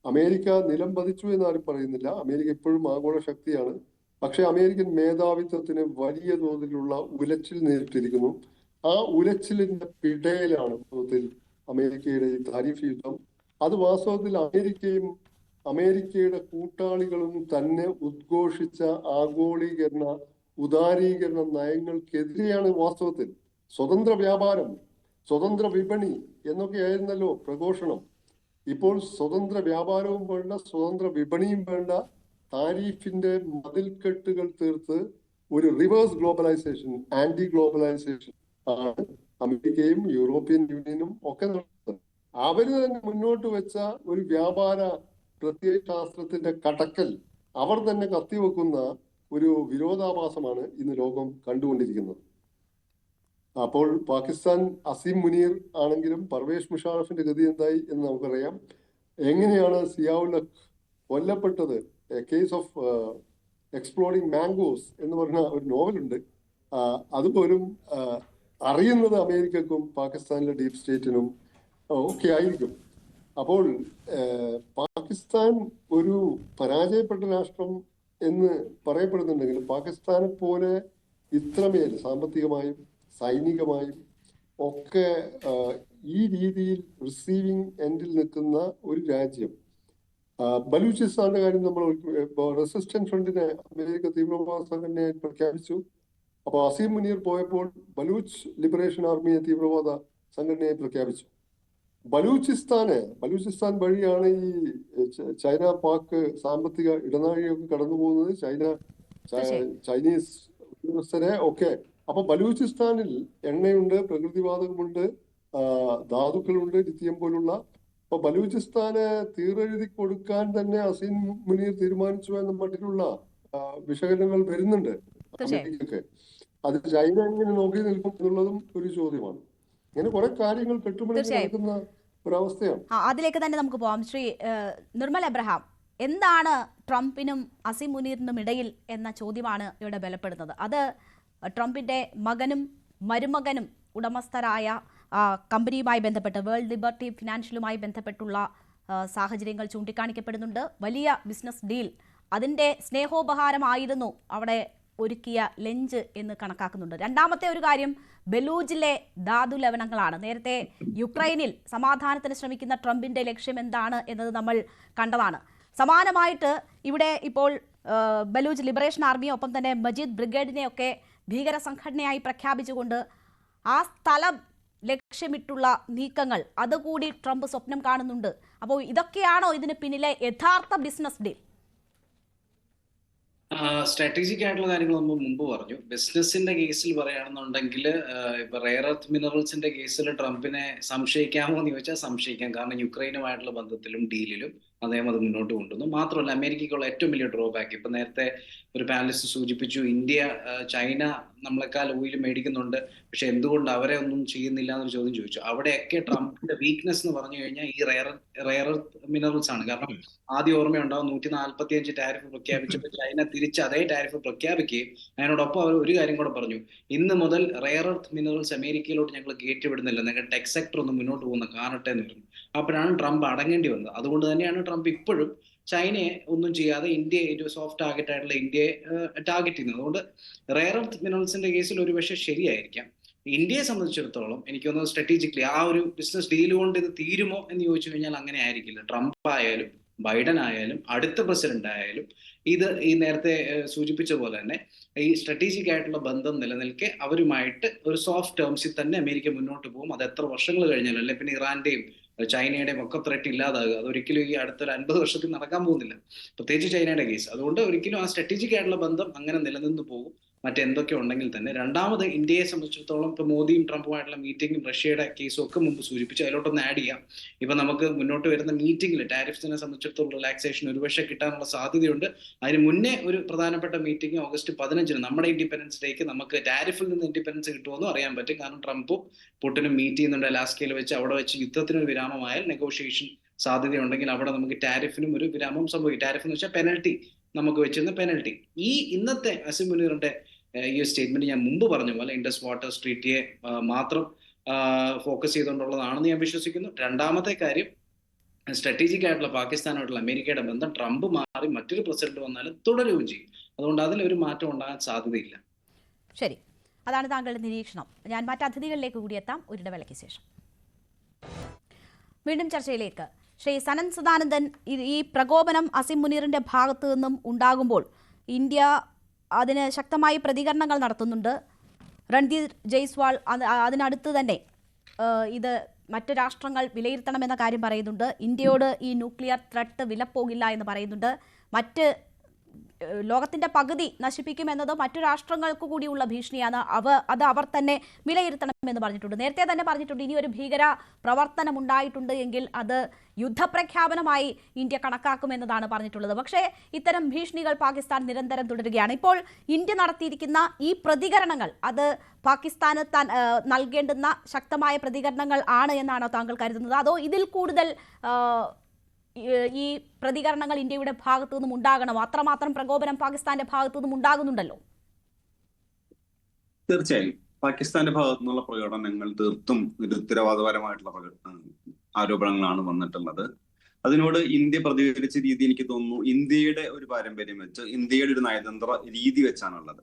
B: അമേരിക്ക നിലം പതിച്ചു എന്നാരും പറയുന്നില്ല. അമേരിക്ക ഇപ്പോഴും ആഗോള ശക്തിയാണ്. പക്ഷെ അമേരിക്കൻ മേധാവിത്വത്തിന് വലിയ തോതിലുള്ള ഉലച്ചിൽ നേരിട്ടിരിക്കുന്നു. ആ ഉലച്ചിലിന്റെ പിടയിലാണ് വാസ്തവത്തിൽ അമേരിക്കയുടെ ഈ താരിഫ് യുദ്ധം. അത് വാസ്തവത്തിൽ അമേരിക്കയും അമേരിക്കയുടെ കൂട്ടാളികളും തന്നെ ഉദ്ഘോഷിച്ച ആഗോളീകരണ, ഉദാരീകരണ നയങ്ങൾക്കെതിരെയാണ് വാസ്തവത്തിൽ. സ്വതന്ത്ര വ്യാപാരം, സ്വതന്ത്ര വിപണി എന്നൊക്കെയായിരുന്നല്ലോ പ്രഘോഷണം. ഇപ്പോൾ സ്വതന്ത്ര വ്യാപാരവും വേണ്ട, സ്വതന്ത്ര വിപണിയും വേണ്ട, താരിഫിന്റെ മതിൽക്കെട്ടുകൾ തീർത്ത് ഒരു റിവേഴ്സ് ഗ്ലോബലൈസേഷൻ, ആന്റി ഗ്ലോബലൈസേഷൻ ആണ് അമേരിക്കയും യൂറോപ്യൻ യൂണിയനും ഒക്കെ നടത്തുന്നത്. അവര് തന്നെ മുന്നോട്ട് വെച്ച ഒരു വ്യാപാര പ്രത്യയശാസ്ത്രത്തിന്റെ കടക്കൽ അവർ തന്നെ കത്തിവെക്കുന്ന ഒരു വിരോധാഭാസമാണ് ഇന്ന് ലോകം കണ്ടുകൊണ്ടിരിക്കുന്നത്. അപ്പോൾ പാകിസ്ഥാൻ അസീം മുനീർ ആണെങ്കിലും പർവേഷ് മുഷാറഫിന്റെ ഗതി എന്തായി എന്ന് നമുക്കറിയാം. എങ്ങനെയാണ് സിയാഉൽ ഹഖ് കൊല്ലപ്പെട്ടത്? A case of exploding mangoes എന്ന് പറഞ്ഞ ഒരു നോവലുണ്ട്. അതുപോലും അറിയുന്നത് അമേരിക്കക്കും പാകിസ്ഥാനിലെ ഡീപ് സ്റ്റേറ്റിനും ഒക്കെ ആയിരിക്കും. അപ്പോൾ പാകിസ്ഥാൻ ഒരു പരാജയപ്പെട്ട രാഷ്ട്രം എന്ന് പറയപ്പെടുന്നുണ്ടെങ്കിലും പാകിസ്ഥാനെ പോലെ ഇത്രമേൽ സാമ്പത്തികമായും സൈനികമായും ഒക്കെ ഈ രീതിയിൽ റിസീവിങ് എൻഡിൽ നിൽക്കുന്ന ഒരു രാജ്യം. ബലൂചിസ്ഥാന്റെ കാര്യം നമ്മൾ റെസിസ്റ്റന്റ് ഫ്രണ്ടിനെ അമേരിക്ക തീവ്രവാദ സംഘടനയായി പ്രഖ്യാപിച്ചു. അപ്പോൾ അസീം മുനീർ പോയപ്പോൾ ബലൂച്ച് ലിബറേഷൻ ആർമിയെ തീവ്രവാദ സംഘടനയായി പ്രഖ്യാപിച്ചു. ബലൂചിസ്ഥാൻ വഴിയാണ് ഈ ചൈന പാക് സാമ്പത്തിക ഇടനാഴിയൊക്കെ കടന്നു പോകുന്നത്, ചൈനീസ് ഉദ്യോഗസ്ഥരെ ഒക്കെ. അപ്പൊ ബലൂചിസ്ഥാനിൽ എണ്ണയുണ്ട്, പ്രകൃതിവാതകമുണ്ട്, ധാതുക്കളുണ്ട്, ലിഥിയം പോലുള്ള. അപ്പൊ ബലൂചിസ്ഥാനെ തീരെഴുതി കൊടുക്കാൻ തന്നെ അസീം മുനീർ തീരുമാനിച്ചു എന്ന മട്ടിലുള്ള വിശകലനങ്ങൾ വരുന്നുണ്ട് അമേരിക്കക്ക്. അത് ചൈന എങ്ങനെ നോക്കി നിൽക്കും എന്നുള്ളതും ഒരു ചോദ്യമാണ്. ഇങ്ങനെ കുറെ കാര്യങ്ങൾ കെട്ടുപിടിച്ച് നടക്കുന്ന ഒരവസ്ഥയാണ്.
A: അതിലേക്ക് തന്നെ നമുക്ക് പോവാം. ശ്രീ നിർമ്മൽ എബ്രഹാം, എന്താണ് ട്രംപിനും അസീം മുനീറിനും ഇടയിൽ എന്ന ചോദ്യമാണ് ഇവിടെ ബലപ്പെടുന്നത്. അത് ട്രംപിന്റെ മകനും മരുമകനും ഉടമസ്ഥരായ കമ്പനിയുമായി ബന്ധപ്പെട്ട് വേൾഡ് ലിബർട്ടി ഫിനാൻഷ്യലുമായി ബന്ധപ്പെട്ടുള്ള സാഹചര്യങ്ങൾ ചൂണ്ടിക്കാണിക്കപ്പെടുന്നുണ്ട്. വലിയ ബിസിനസ് ഡീൽ, അതിൻ്റെ സ്നേഹോപഹാരമായിരുന്നു അവിടെ ഒരുക്കിയ ലഞ്ച് എന്ന് കണക്കാക്കുന്നുണ്ട്. രണ്ടാമത്തെ ഒരു കാര്യം ബലൂജിലെ ധാതു ലവണങ്ങളാണ്. നേരത്തെ യുക്രൈനിൽ സമാധാനത്തിന് ശ്രമിക്കുന്ന ട്രംപിന്റെ ലക്ഷ്യം എന്താണ് എന്നത് നമ്മൾ കണ്ടതാണ്. സമാനമായിട്ട് ഇവിടെ ഇപ്പോൾ ബലൂജ് ലിബറേഷൻ ആർമി, ഒപ്പം തന്നെ മജീദ് ബ്രിഗേഡിനെയൊക്കെ ഭീകര സംഘടനയായി പ്രഖ്യാപിച്ചുകൊണ്ട് ആ സ്ഥലം ലക്ഷ്യമിട്ടുള്ള നീക്കങ്ങൾ അതുകൂടി ട്രംപ് സ്വപ്നം കാണുന്നുണ്ട്. അപ്പോൾ ഇതൊക്കെയാണോ ഇതിന് പിന്നിലെ യഥാർത്ഥ ബിസിനസ് ഡീൽ?
C: സ്ട്രാറ്റജിക് ആയിട്ടുള്ള കാര്യങ്ങൾ നമ്മൾ മുമ്പ് പറഞ്ഞു. ബിസിനസിന്റെ കേസിൽ പറയുകയാണെന്നുണ്ടെങ്കിൽ ഇപ്പൊ റെയർ എർത്ത് മിനറൽസിന്റെ കേസിൽ ട്രംപിനെ സംശയിക്കാമോ എന്ന് ചോദിച്ചാൽ സംശയിക്കാം. കാരണം യുക്രൈനുമായിട്ടുള്ള ബന്ധത്തിലും ഡീലിലും അദ്ദേഹം അത് മുന്നോട്ട് കൊണ്ടുവന്നു. മാത്രമല്ല അമേരിക്കയ്ക്കുള്ള ഏറ്റവും വലിയ ഡ്രോബാക്ക്, ഇപ്പൊ നേരത്തെ ഒരു പാനലിസ്റ്റ് സൂചിപ്പിച്ചു, ഇന്ത്യ ചൈന നമ്മളെക്കാൾ ഓയിൽ മേടിക്കുന്നുണ്ട്, പക്ഷെ എന്തുകൊണ്ട് അവരെ ഒന്നും ചെയ്യുന്നില്ല എന്നൊരു ചോദ്യം ചോദിച്ചു. അവിടെയൊക്കെ ട്രംപിന്റെ വീക്ക്നെസ് എന്ന് പറഞ്ഞു കഴിഞ്ഞാൽ ഈ റെയർ മിനറൽസ് ആണ്. കാരണം ആദ്യം ഓർമ്മയുണ്ടാവും 145 ടാരിഫ് പ്രഖ്യാപിച്ചപ്പോൾ ചൈന തിരിച്ച് അതേ ടാരിഫ് പ്രഖ്യാപിക്കുകയും അതിനോടൊപ്പം അവർ ഒരു കാര്യം കൂടെ പറഞ്ഞു, ഇന്ന് മുതൽ റെയർ എർത്ത് മിനറൽസ് അമേരിക്കയിലോട്ട് ഞങ്ങൾ കയറ്റി വിടുന്നില്ല, നിങ്ങൾ ടെക് സെക്ടർ ഒന്ന് മുന്നോട്ട് പോകുന്ന കാണട്ടെ എന്ന് പറഞ്ഞു. അപ്പോഴാണ് ട്രംപ് അടങ്ങേണ്ടി വന്നത്. അതുകൊണ്ട് തന്നെയാണ് ട്രംപ് ഇപ്പോഴും ചൈനയെ ഒന്നും ചെയ്യാതെ ഇന്ത്യയെ, ഒരു സോഫ്റ്റ് ടാർഗറ്റ് ആയിട്ടുള്ള ഇന്ത്യയെ ടാർഗറ്റ് ചെയ്യുന്നത്. അതുകൊണ്ട് റെയർ എർത്ത് മിനറൽസിന്റെ കേസിൽ ഒരു പക്ഷേ ശരിയായിരിക്കാം. ഇന്ത്യയെ സംബന്ധിച്ചിടത്തോളം എനിക്ക് തോന്നുന്നത് സ്ട്രാറ്റജിക്കലി ആ ഒരു ബിസിനസ് ഡീൽ കൊണ്ട് ഇത് തീരുമോ എന്ന് ചോദിച്ചു കഴിഞ്ഞാൽ അങ്ങനെ ആയിരിക്കില്ല. ട്രംപ് ആയാലും ബൈഡൻ ആയാലും അടുത്ത പ്രസിഡന്റ് ആയാലും ഇത് ഈ നേരത്തെ സൂചിപ്പിച്ച പോലെ തന്നെ ഈ സ്ട്രാറ്റജിക് ആയിട്ടുള്ള ബന്ധം നിലനിൽക്കെ അവരുമായിട്ട് ഒരു സോഫ്റ്റ് ടേംസിൽ തന്നെ അമേരിക്ക മുന്നോട്ട് പോകും. അത് എത്ര വർഷങ്ങൾ കഴിഞ്ഞാലും, അല്ലെ പിന്നെ ഇറാന്റെയും ചൈനയുടെയും ഒക്കെ ത്രെറ്റ് ഇല്ലാതാകുക, അതൊരിക്കലും ഈ അടുത്തൊരു 50 വർഷത്തിൽ നടക്കാൻ പോകുന്നില്ല, പ്രത്യേകിച്ച് ചൈനയുടെ കേസ്. അതുകൊണ്ട് ഒരിക്കലും ആ സ്ട്രാറ്റജിക് ആയിട്ടുള്ള ബന്ധം അങ്ങനെ നിലനിന്ന് പോകും. മറ്റെന്തൊക്കെ ഉണ്ടെങ്കിൽ തന്നെ രണ്ടാമത് ഇന്ത്യയെ സംബന്ധിച്ചിടത്തോളം ഇപ്പോൾ മോദിയും ട്രംപുമായിട്ടുള്ള മീറ്റിംഗും റഷ്യയുടെ കേസും ഒക്കെ മുമ്പ് സൂചിപ്പിച്ചു. അതിലോട്ടൊന്ന് ആഡ് ചെയ്യാം. ഇപ്പം നമുക്ക് മുന്നോട്ട് വരുന്ന മീറ്റിംഗിൽ ടാരിഫ്സിനെ സംബന്ധിച്ചിടത്തോളം റിലാക്സേഷൻ ഒരുപക്ഷെ കിട്ടാനുള്ള സാധ്യതയുണ്ട്. അതിന് മുന്നേ ഒരു പ്രധാനപ്പെട്ട മീറ്റിംഗ് ഓഗസ്റ്റ് 15 നമ്മുടെ ഇൻഡിപെൻഡൻസ് ഡേക്ക് നമുക്ക് ടാരിഫിൽ നിന്ന് ഇൻഡിപെൻഡൻസ് കിട്ടുമെന്നും അറിയാൻ പറ്റും. കാരണം ട്രംപും പുടിനും മീറ്റ് ചെയ്യുന്നുണ്ട് അലാസ്കയിൽ വെച്ച്. അവിടെ വെച്ച് യുദ്ധത്തിനൊരു വിരാമമായാൽ നെഗോഷിയേഷൻ സാധ്യതയുണ്ടെങ്കിൽ അവിടെ നമുക്ക് ടാരിഫിനും ഒരു വിരാമം സംഭവിക്കും. ടാരിഫ് എന്ന് വെച്ചാൽ പെനൽറ്റി, നമുക്ക് വെച്ചിരുന്ന പെനൽറ്റി. ഈ ഇന്നത്തെ അസിം മുനീറിന്റെ ഈ സ്റ്റേറ്റ്മെന്റ് ഞാൻ മുമ്പ് പറഞ്ഞ പോലെ ഇൻഡസ് വാട്ടേഴ്സ് ട്രീറ്റിയെ മാത്രം ഫോക്കസ് ചെയ്തുകൊണ്ടുള്ളതാണെന്ന് ഞാൻ വിശ്വസിക്കുന്നു. രണ്ടാമത്തെ കാര്യം, സ്ട്രാറ്റജിക് ആയിട്ടുള്ള പാകിസ്ഥാനായിട്ടുള്ള അമേരിക്കയുടെ ബന്ധം ട്രംപ് മാറി മറ്റൊരു പ്രസിഡന്റ് വന്നാലും തുടരുകയും ചെയ്യും. അതുകൊണ്ട് അതിലൊരു മാറ്റം ഉണ്ടാകാൻ സാധ്യതയില്ല.
A: ശരി, അതാണ് താങ്കളുടെ നിരീക്ഷണം. ഞാൻ മറ്റ് അതിഥികളിലേക്ക് കൂടി എത്താം ഒരിടവേളയ്ക്ക് ശേഷം. വീണ്ടും ചർച്ചയിലേക്ക്. ശ്രീ സനന്ദ് സദാനന്ദൻ, ഈ പ്രകോപനം അസിം മുനീറിന്റെ ഭാഗത്തു നിന്നും ഉണ്ടാകുമ്പോൾ ഇന്ത്യ അതിന് ശക്തമായി പ്രതികരണങ്ങൾ നടത്തുന്നുണ്ട്. രൺധീർ ജയ്സ്വാൾ അതിനടുത്ത് തന്നെ ഇത് മറ്റ് രാഷ്ട്രങ്ങൾ വിലയിരുത്തണമെന്ന കാര്യം പറയുന്നുണ്ട്. ഇന്ത്യയോട് ഈ ന്യൂക്ലിയർ ത്രെട്ട് വിലപ്പോകില്ല എന്ന് പറയുന്നുണ്ട്. മറ്റ് ലോകത്തിന്റെ പകുതി നശിപ്പിക്കുമെന്നത് മറ്റു രാഷ്ട്രങ്ങൾക്ക് കൂടിയുള്ള ഭീഷണിയാണ്. അത് അവർ തന്നെ വിലയിരുത്തണമെന്ന് പറഞ്ഞിട്ടുണ്ട്. നേരത്തെ തന്നെ പറഞ്ഞിട്ടുണ്ട്, ഇനി ഒരു ഭീകര പ്രവർത്തനം ഉണ്ടായിട്ടുണ്ട് എങ്കിൽ അത് യുദ്ധപ്രഖ്യാപനമായി ഇന്ത്യ കണക്കാക്കുമെന്നതാണ് പറഞ്ഞിട്ടുള്ളത്. പക്ഷേ ഇത്തരം ഭീഷണികൾ പാകിസ്ഥാൻ നിരന്തരം തുടരുകയാണ്. ഇപ്പോൾ ഇന്ത്യ നടത്തിയിരിക്കുന്ന ഈ പ്രതികരണങ്ങൾ അത് പാകിസ്ഥാന് നൽകേണ്ടുന്ന ശക്തമായ പ്രതികരണങ്ങൾ ആണ് എന്നാണോ താങ്കൾ കരുതുന്നത്? അതോ ഇതിൽ കൂടുതൽ ഈ പ്രതികരണങ്ങൾ ഇന്ത്യയുടെ ഭാഗത്തു നിന്നും ഉണ്ടാകണം? അത്രമാത്രം പ്രകോപനം പാകിസ്ഥാന്റെ ഭാഗത്തു നിന്നും ഉണ്ടാകുന്നുണ്ടല്ലോ.
D: തീർച്ചയായും പാകിസ്ഥാന്റെ ഭാഗത്തു നിന്നുള്ള പ്രകടനങ്ങൾ തീർത്തും നിരുത്തരവാദപരമായിട്ടുള്ള ആരോപണങ്ങളാണ് വന്നിട്ടുള്ളത്. അതിനോട് ഇന്ത്യ പ്രതികരിച്ച രീതി എനിക്ക് തോന്നുന്നു ഇന്ത്യയുടെ ഒരു പാരമ്പര്യം വെച്ച്, ഇന്ത്യയുടെ ഒരു നയതന്ത്ര രീതി വെച്ചാണുള്ളത്.